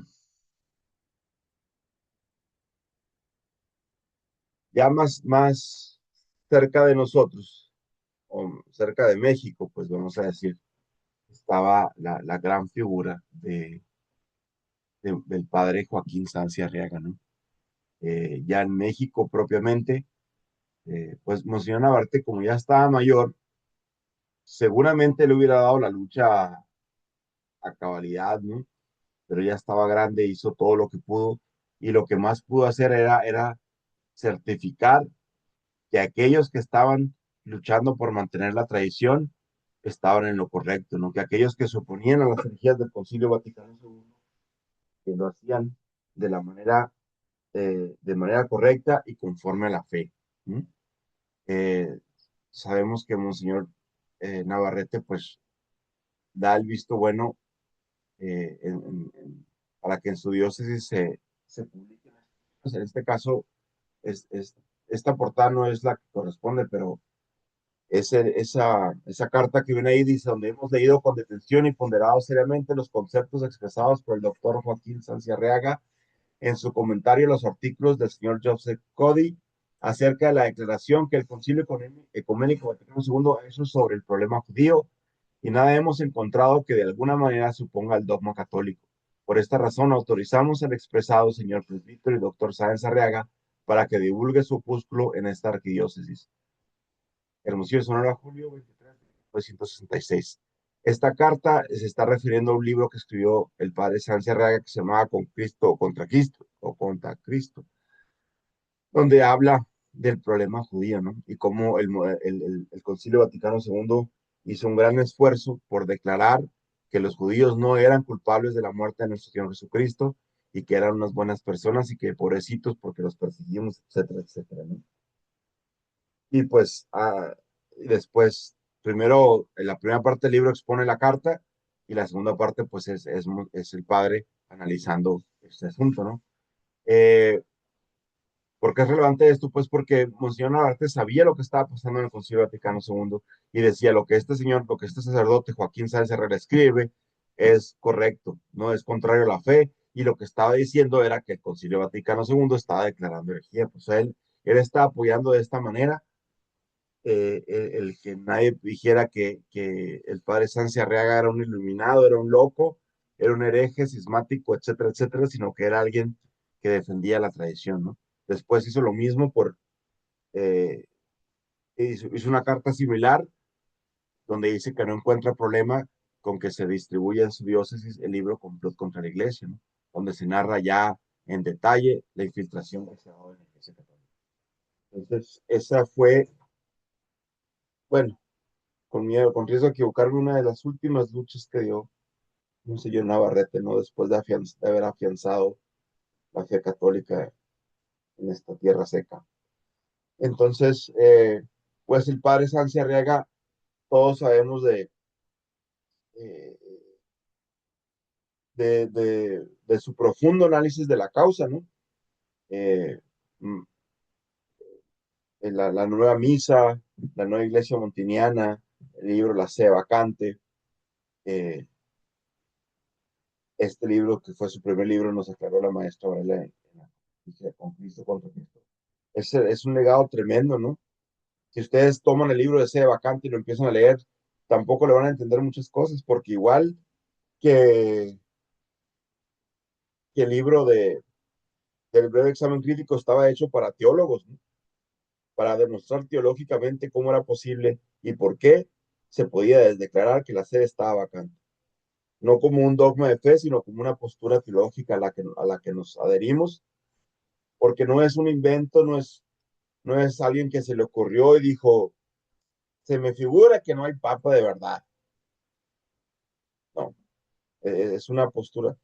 ya más cerca de nosotros, o cerca de México, pues vamos a decir, estaba la gran figura del padre Joaquín Sanz y Arriaga, ¿no? Ya en México propiamente, pues Monseñor Navarrete, como ya estaba mayor, seguramente le hubiera dado la lucha a cabalidad, ¿no? Pero ya estaba grande, hizo todo lo que pudo, y lo que más pudo hacer era certificar que aquellos que estaban luchando por mantener la tradición estaban en lo correcto, ¿no? Que aquellos que se oponían a las herejías del Concilio Vaticano II, que lo hacían de de manera correcta y conforme a la fe. ¿No? Eh, Sabemos que Monseñor Navarrete, pues, da el visto bueno para que en su diócesis se publiquen. Pues, en este caso, esta portada no es la que corresponde, pero esa carta que viene ahí dice, donde hemos leído con detención y ponderado seriamente los conceptos expresados por el doctor Joaquín Sanciarreaga en su comentario a los artículos del señor Joseph Cody acerca de la declaración que el Concilio Ecuménico Vaticano II hizo sobre el problema judío, y nada hemos encontrado que de alguna manera suponga el dogma católico. Por esta razón, autorizamos el expresado señor presbítero y doctor Sáenz Arriaga para que divulgue su opúsculo en esta arquidiócesis. Hermosillo, Sonora, julio 23 de 1966. Esta carta se está refiriendo a un libro que escribió el padre Sánchez Arriaga que se llamaba Con Cristo o Contra Cristo, o Contra Cristo, donde habla del problema judío, ¿no? Y cómo el Concilio Vaticano II hizo un gran esfuerzo por declarar que los judíos no eran culpables de la muerte de nuestro Señor Jesucristo y que eran unas buenas personas y que pobrecitos porque los perseguimos, etcétera, etcétera, ¿no? Y pues después, primero, en la primera parte del libro expone la carta y la segunda parte pues es el padre analizando este asunto, ¿no? Eh, ¿Por qué es relevante esto? Pues porque Monseñor Navarrete sabía lo que estaba pasando en el Concilio Vaticano II y decía lo que este señor, lo que este sacerdote Joaquín Sáenz Herrera escribe es correcto, no es contrario a la fe, y lo que estaba diciendo era que el Concilio Vaticano II estaba declarando herejía. Pues él está apoyando de esta manera el que nadie dijera que el padre Sanz Arriaga era un iluminado, era un loco, era un hereje, cismático, etcétera, etcétera, sino que era alguien que defendía la tradición, ¿no? Después hizo lo mismo eh, hizo una carta similar donde dice que no encuentra problema con que se distribuya en su diócesis el libro Complot contra la Iglesia, ¿no? Donde se narra ya en detalle la infiltración que se ha dado en la Iglesia Católica. Entonces, esa fue, bueno, con miedo, con riesgo de equivocarme, una de las últimas luchas que dio Monseñor Navarrete, ¿no? Después de haber afianzado la fe católica en esta tierra seca. Entonces, pues el padre Sanz Arriaga, todos sabemos eh, de su profundo análisis de la causa, ¿no? Eh, la nueva misa, la nueva iglesia montiniana, el libro La Sede Vacante, eh, este libro que fue su primer libro nos aclaró la maestra Varela con Cristo contra Cristo. Es un legado tremendo, ¿no? Si ustedes toman el libro de Sede Vacante y lo empiezan a leer, tampoco le van a entender muchas cosas, porque igual que, que el libro del breve examen crítico estaba hecho para teólogos, ¿no? Para demostrar teológicamente cómo era posible y por qué se podía declarar que la sede estaba vacante. No como un dogma de fe, sino como una postura teológica a la que nos adherimos, porque no es un invento, no es alguien que se le ocurrió y dijo, se me figura que no hay papa de verdad. No, es una postura.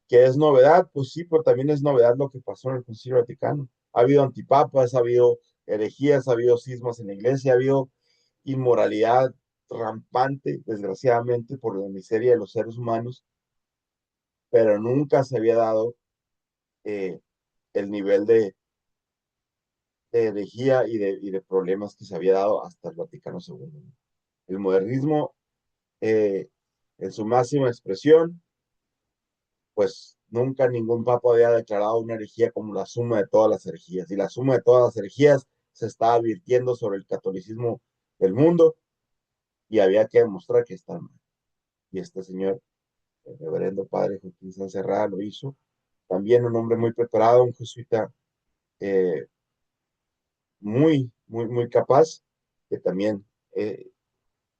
¿Que es novedad? Pues sí, pero también es novedad lo que pasó en el Concilio Vaticano. Ha habido antipapas, ha habido herejías, ha habido cismas en la iglesia, ha habido inmoralidad rampante, desgraciadamente, por la miseria de los seres humanos, pero nunca se había dado eh, el nivel de herejía y de problemas que se había dado hasta el Vaticano II. El modernismo eh, En su máxima expresión, pues nunca ningún papa había declarado una herejía como la suma de todas las herejías. Y la suma de todas las herejías se estaba virtiendo sobre el catolicismo del mundo y había que demostrar que está mal. Y este señor, el reverendo padre Joaquín Sancerrada, lo hizo. También un hombre muy preparado, un jesuita eh, muy capaz, que también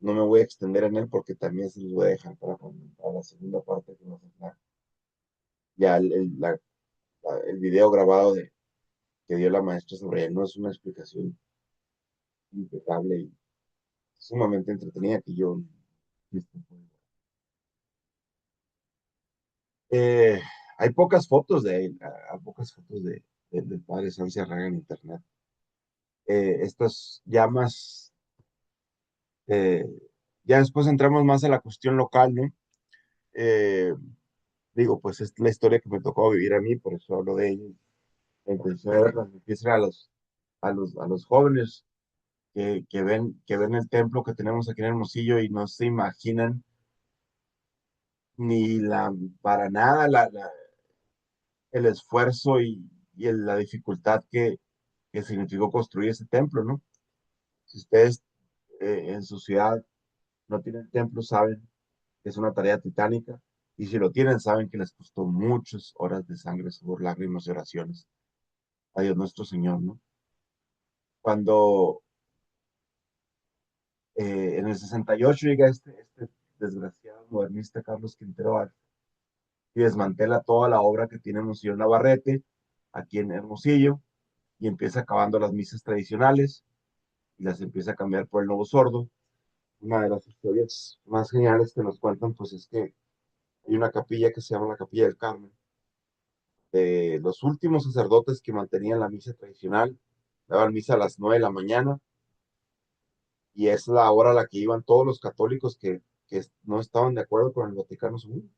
no me voy a extender en él porque también se los voy a dejar para la segunda parte que va a ser ya el video grabado que dio la maestra sobre él. No es una explicación impecable y sumamente entretenida que yo. Eh, Hay pocas fotos de él, hay pocas fotos del padre Sánchez Arraga en internet. Estas llamas, eh, ya después entramos más a la cuestión local, ¿no? Eh, Digo, pues es la historia que me tocó vivir a mí, por eso hablo de ella. La intención era transmitirse a los jóvenes que ven el templo que tenemos aquí en Hermosillo y no se imaginan ni para nada el esfuerzo y la dificultad que significó construir ese templo, ¿no? Si ustedes en su ciudad no tienen templo, saben que es una tarea titánica, y si lo tienen, saben que les costó muchas horas de sangre, sudor, lágrimas y oraciones a Dios nuestro Señor, ¿no? Cuando en el 68 llega este desgraciado modernista Carlos Quintero Arte y desmantela toda la obra que tiene Monseñor Navarrete aquí en Hermosillo y empieza acabando las misas tradicionales y las empieza a cambiar por el nuevo sordo. Una de las historias más geniales que nos cuentan, pues es que hay una capilla que se llama la Capilla del Carmen, de los últimos sacerdotes que mantenían la misa tradicional, daban misa a las 9 de la mañana y es la hora a la que iban todos los católicos que no estaban de acuerdo con el Vaticano II.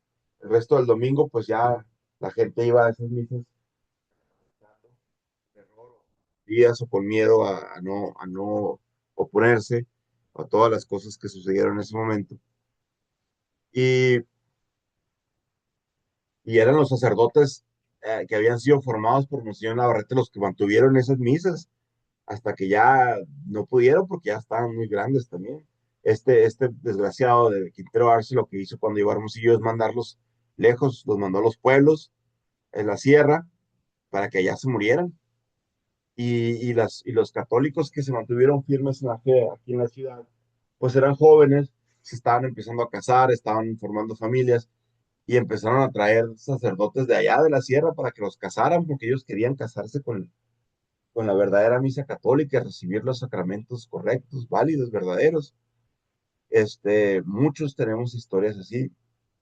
El resto del domingo, pues ya la gente iba a esas misas días o con miedo a no oponerse a todas las cosas que sucedieron en ese momento. Y, y eran los sacerdotes que habían sido formados por Monseñor Navarrete los que mantuvieron esas misas hasta que ya no pudieron porque ya estaban muy grandes también. Este desgraciado de Quintero Arce lo que hizo cuando llegó a Hermosillo es mandarlos lejos, los mandó a los pueblos, en la sierra, para que allá se murieran. Y los católicos que se mantuvieron firmes en la fe aquí en la ciudad, pues eran jóvenes, se estaban empezando a casar, estaban formando familias y empezaron a traer sacerdotes de allá de la sierra para que los casaran porque ellos querían casarse con la verdadera misa católica, recibir los sacramentos correctos, válidos, verdaderos. Muchos tenemos historias así,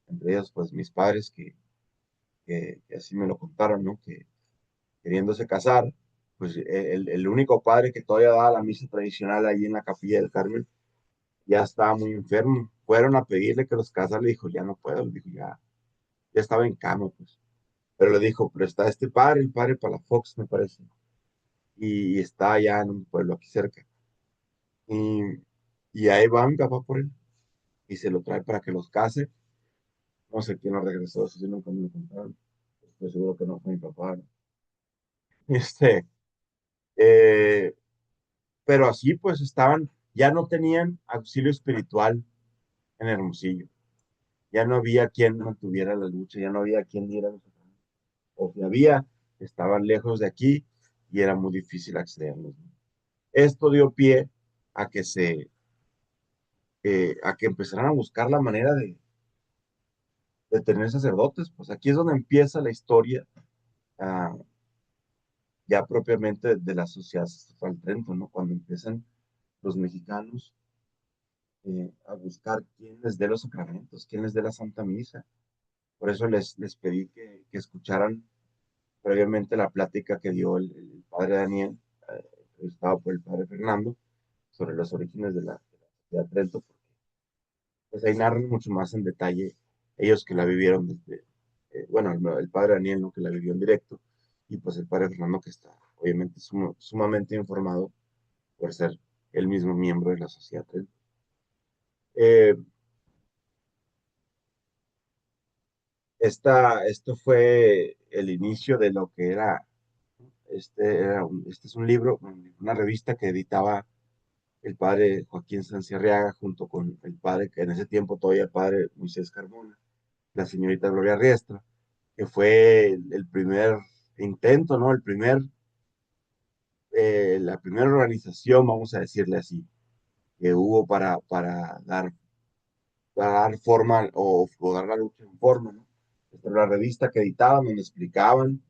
entre ellos pues mis padres que así me lo contaron, ¿no? Que queriéndose casar, pues el único padre que todavía daba la misa tradicional ahí en la Capilla del Carmen ya estaba muy enfermo. Fueron a pedirle que los casara, le dijo, ya no puedo, le dijo, ya estaba en cama, pues. Pero le dijo, pero está este padre, el padre Palafox, me parece, y está allá en un pueblo aquí cerca. Y, y ahí va mi papá por él y se lo trae para que los case. No sé quién lo regresó, eso sí nunca me lo contaron. Estoy seguro que no fue mi papá, ¿no? Este, eh, pero así pues estaban, ya no tenían auxilio espiritual en Hermosillo. Ya no había quien mantuviera la lucha, ya no había quien diera los sacramentos. O si había, estaban lejos de aquí y era muy difícil accederlos, ¿no? Esto dio pie a que empezaran a buscar la manera de tener sacerdotes. Pues aquí es donde empieza la historia ah, ya propiamente de la sociedad sacerdotal Trento, ¿no? Cuando empiezan los mexicanos a buscar quién les dé los sacramentos, quién les dé la Santa Misa. Por eso les pedí que escucharan previamente la plática que dio el padre Daniel, entrevistado por el padre Fernando, sobre los orígenes de la sociedad Trento, porque pues ahí narran mucho más en detalle ellos que la vivieron desde, bueno, el padre Daniel, ¿no? Que la vivió en directo, y pues el padre Fernando que está obviamente sumamente informado por ser el mismo miembro de la sociedad Trento. Eh, Esto fue el inicio de lo que era, este es un libro, una revista que editaba el padre Joaquín Sanciarriaga junto con el padre, que en ese tiempo todavía el padre Moisés Carmona, la señorita Gloria Riestra, que fue el primer intento, ¿no? La primera organización, vamos a decirle así, que hubo para dar forma o dar la lucha en forma, ¿no? Esta era la revista que editaban, donde explicaban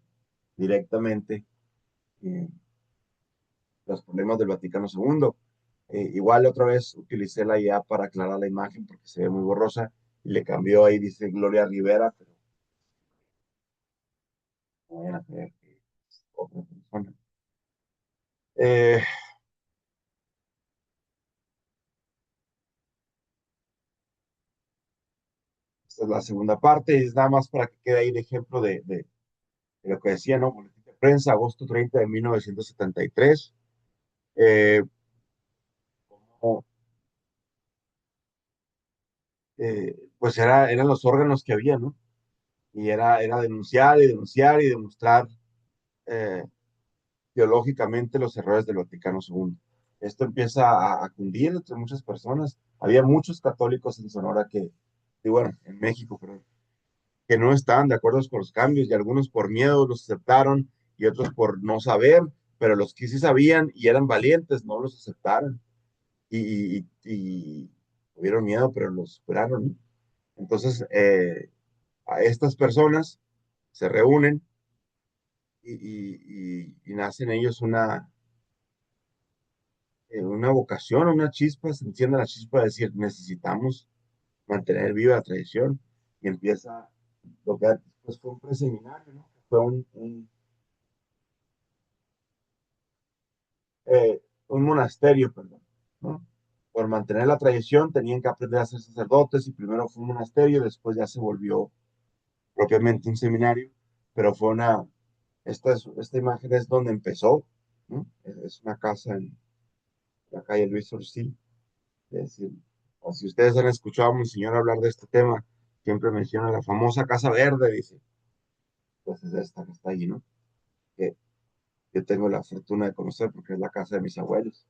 directamente eh, los problemas del Vaticano II. Igual otra vez utilicé la IA para aclarar la imagen porque se ve muy borrosa y le cambió ahí, dice Gloria Rivera, pero no vayan a creer que es otra persona. Eh, Esta es la segunda parte y es nada más para que quede ahí de ejemplo de lo que decía, ¿no? Boletín de prensa, agosto 30 de 1973. Eh, como, pues eran los órganos que había, ¿no? Y era denunciar y denunciar y demostrar eh, teológicamente los errores del Vaticano II. Esto empieza a cundir entre muchas personas. Había muchos católicos en Sonora y bueno, en México, pero que no estaban de acuerdo con los cambios y algunos por miedo los aceptaron y otros por no saber, pero los que sí sabían y eran valientes no los aceptaron y tuvieron miedo, pero los superaron, ¿no? Entonces, a estas personas se reúnen y nacen ellos una vocación, una chispa, se enciende la chispa de decir, necesitamos mantener viva la tradición y empieza lo que antes pues, fue un preseminario, ¿no? Fue un monasterio, perdón, ¿no? Por mantener la tradición tenían que aprender a ser sacerdotes y primero fue un monasterio, después ya se volvió propiamente un seminario, pero esta imagen es donde empezó, ¿no? Es una casa en la calle Luis Orsi, es decir, o si ustedes han escuchado a mi señor hablar de este tema, siempre menciona la famosa Casa Verde, dice, pues es esta que está allí, ¿no? Que yo tengo la fortuna de conocer porque es la casa de mis abuelos.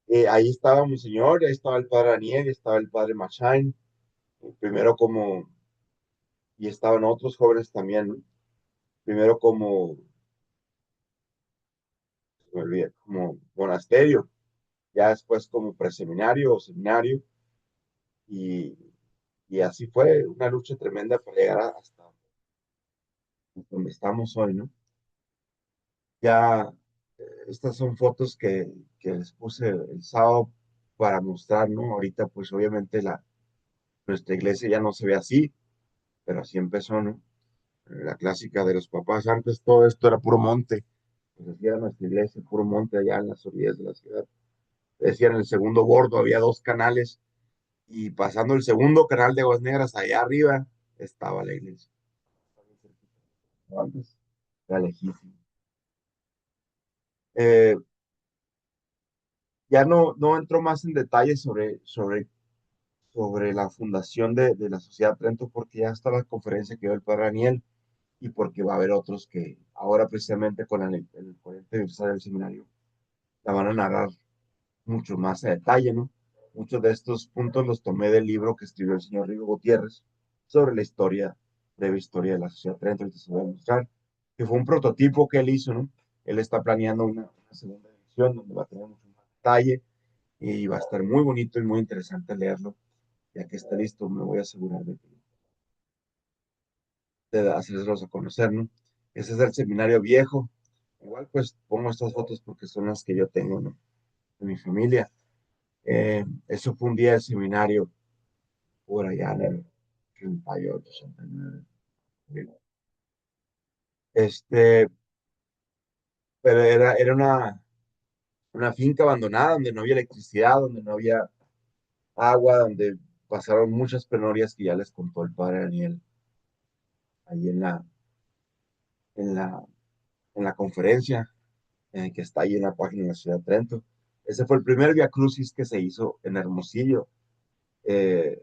Y ahí estaba mi señor, ahí estaba el padre Daniel, y estaba el padre Machain, primero y estaban otros jóvenes también, ¿no? Primero me olvidé, como monasterio, ya después como preseminario o seminario, y, y así fue una lucha tremenda para llegar hasta donde estamos hoy, ¿no? Ya estas son fotos que les puse el sábado para mostrar, ¿no? Ahorita pues obviamente nuestra iglesia ya no se ve así, pero así empezó, ¿no? La clásica de los papás, antes todo esto era puro monte, pues así era nuestra iglesia, puro monte allá en las orillas de la ciudad. Decían en el segundo bordo había dos canales y pasando el segundo canal de Aguas Negras allá arriba estaba la iglesia. Antes era lejísimo. Eh, ya no entro más en detalles sobre la fundación de la Sociedad Trento porque ya está la conferencia que dio el padre Daniel y porque va a haber otros que ahora precisamente con el 40 aniversario del seminario la van a narrar mucho más a detalle, ¿no? Muchos de estos puntos los tomé del libro que escribió el señor Rigo Gutiérrez sobre la breve historia de la Sociedad Trento, ahorita se va a mostrar, que fue un prototipo que él hizo, ¿no? Él está planeando una segunda edición donde va a tener mucho más detalle y va a estar muy bonito y muy interesante leerlo. Ya que está listo, me voy a asegurar de hacerlos a conocer, ¿no? Ese es el seminario viejo. Igual, pues pongo estas fotos porque son las que yo tengo, ¿no? De mi familia. Eso fue un día del seminario por allá en el 38, 69. Este, pero era una finca abandonada donde no había electricidad, donde no había agua, donde pasaron muchas penurias que ya les contó el padre Daniel ahí en la, en la conferencia que está ahí en la página de la ciudad de Trento. Ese fue el primer Via Crucis que se hizo en Hermosillo. Eh,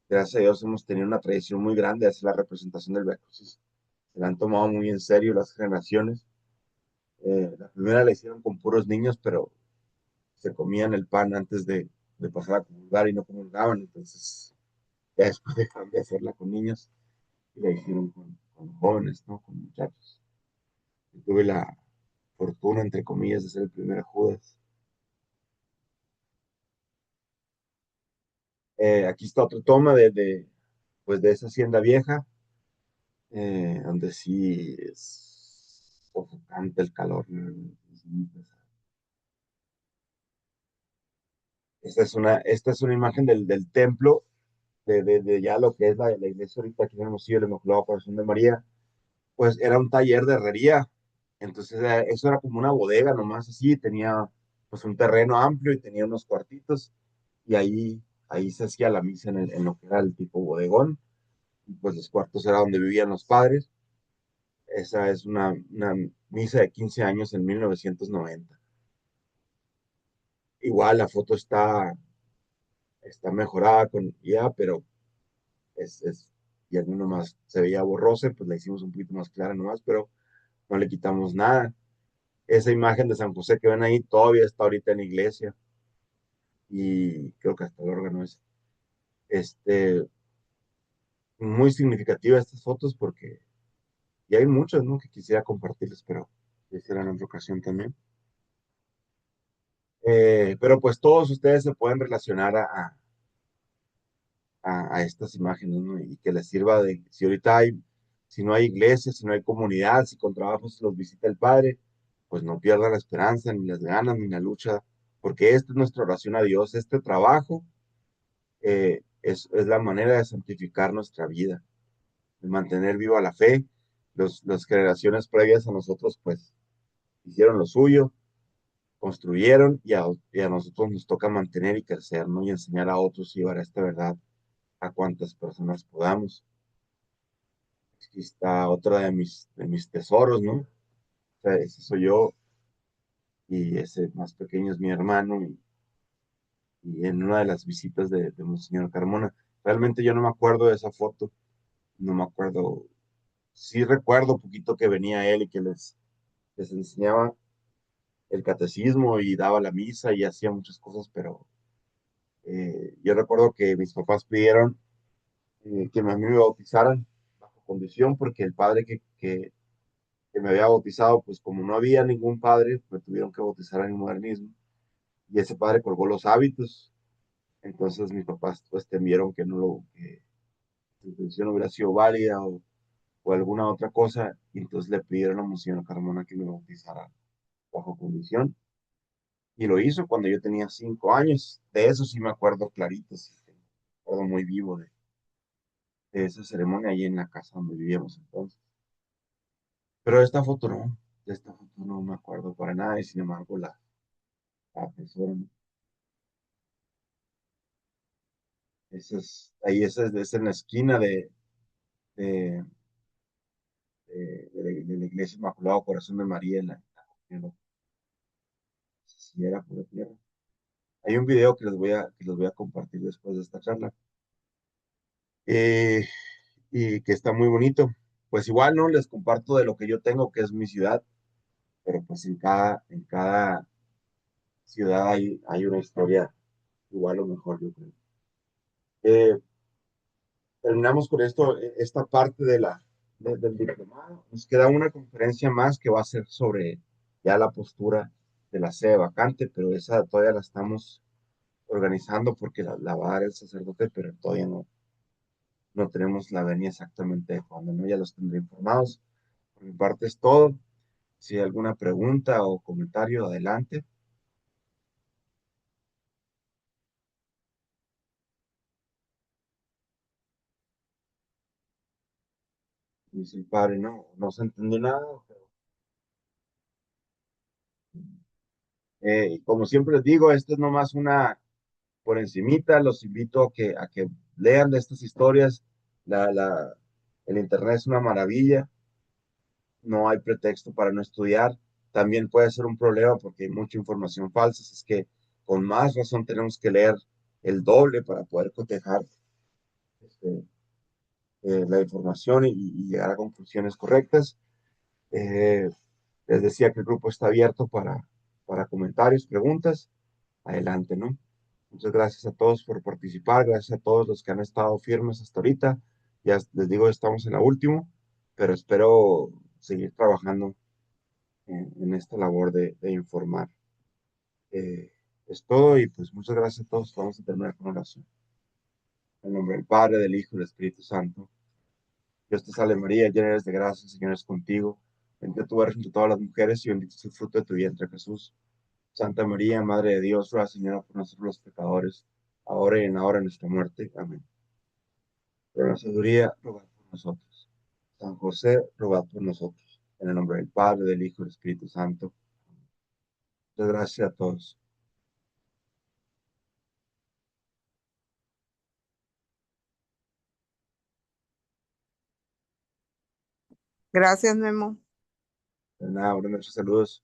gracias a Dios hemos tenido una tradición muy grande hacia la representación del Veracruz. Se la han tomado muy en serio las generaciones. La primera la hicieron con puros niños, pero se comían el pan antes de pasar a comulgar y no comulgaban, entonces ya después dejaron de hacerla con niños y la hicieron con jóvenes, ¿no? Con muchachos. Yo tuve la fortuna, entre comillas, de ser el primer Judas. Aquí está otra toma pues de esa hacienda vieja, donde sí es sofocante el calor, ¿no? Es muy pesado. Esta es una imagen del templo, de ya lo que es la iglesia ahorita aquí en Hermosillo, el Inmaculado Corazón de María. Pues era un taller de herrería. Entonces eso era como una bodega nomás así, tenía pues un terreno amplio y tenía unos cuartitos y ahí se hacía la misa en lo que era el tipo bodegón. Y pues los cuartos era donde vivían los padres. Esa es una misa de 15 años en 1990. Igual la foto está mejorada con ya, pero y alguno nomás se veía borrosa, pues la hicimos un poquito más clara nomás, pero no le quitamos nada. Esa imagen de San José que ven ahí todavía está ahorita en la iglesia y creo que hasta el órgano es este, muy significativa estas fotos porque y hay muchas, ¿no? Que quisiera compartirles, pero quisiera en otra ocasión también. Pero pues todos ustedes se pueden relacionar a estas imágenes, ¿no? Y que les sirva de, si no hay iglesia, si no hay comunidad, si con trabajo se los visita el Padre, pues no pierdan la esperanza, ni las ganas, ni la lucha, porque esta es nuestra oración a Dios, este trabajo es la manera de santificar nuestra vida, de mantener viva la fe. Las generaciones previas a nosotros, pues, hicieron lo suyo, construyeron y a nosotros nos toca mantener y crecer, ¿no? Y enseñar a otros y llevar esta verdad a cuantas personas podamos. Aquí está otra de mis tesoros, ¿no? O sea, ese soy yo y ese más pequeño es mi hermano y en una de las visitas de Monseñor Carmona. Realmente yo no me acuerdo de esa foto, no me acuerdo. Sí recuerdo un poquito que venía él y que les enseñaba el catecismo y daba la misa y hacía muchas cosas, pero yo recuerdo que mis papás pidieron que a mí me bautizaran bajo condición porque el padre que me había bautizado, pues como no había ningún padre, me tuvieron que bautizar en el modernismo y ese padre colgó los hábitos, entonces mis papás pues temieron que su intención no hubiera sido válida o alguna otra cosa, y entonces le pidieron a Monseñor Carmona que me bautizara bajo condición. Y lo hizo cuando yo tenía 5 años. De eso sí me acuerdo clarito, sí, me acuerdo muy vivo de esa ceremonia ahí en la casa donde vivíamos entonces. Pero de esta foto no, de esta foto no me acuerdo para nada y sin embargo la atesoro, ¿no? Esa es en la esquina de, de la iglesia Inmaculado Corazón de María en si era pura tierra. Hay un video que les voy a compartir después de esta charla. eh, y que está muy bonito. Pues igual, ¿no? Les comparto de lo que yo tengo, que es mi ciudad, pero pues en cada ciudad hay una historia igual o mejor, yo creo. Eh, Terminamos con esto, esta parte del diplomado. Nos queda una conferencia más que va a ser sobre ya la postura de la sede vacante, pero esa todavía la estamos organizando porque la va a dar el sacerdote, pero todavía no tenemos la venia exactamente de cuándo, ¿no? Ya los tendré informados. Por mi parte es todo. Si hay alguna pregunta o comentario, adelante. Dice el padre, no se entendió nada. Y como siempre les digo, esto es nomás una por encimita. Los invito a que lean de estas historias. La, la, el internet es una maravilla. No hay pretexto para no estudiar. También puede ser un problema porque hay mucha información falsa. Es que con más razón tenemos que leer el doble para poder cotejar la información y llegar a conclusiones correctas. Eh, Les decía que el grupo está abierto para comentarios, preguntas. Adelante, ¿no? Muchas gracias a todos por participar, gracias a todos los que han estado firmes hasta ahorita. Ya les digo, estamos en la última, pero espero seguir trabajando en esta labor de informar. Es todo y pues muchas gracias a todos. Vamos a terminar con oración. En el nombre del Padre, del Hijo y del Espíritu Santo. Dios te salve María, llena eres de gracia, el Señor es contigo. Bendita tú eres entre todas las mujeres y bendito es el fruto de tu vientre, Jesús. Santa María, Madre de Dios, ruega Señora por nosotros los pecadores, ahora y en la hora de nuestra muerte. Amén. Por la sabiduría, rogad por nosotros. San José, rogad por nosotros. En el nombre del Padre, del Hijo y del Espíritu Santo. Muchas gracias a todos. Gracias, Memo. De nada, buenas noches, saludos.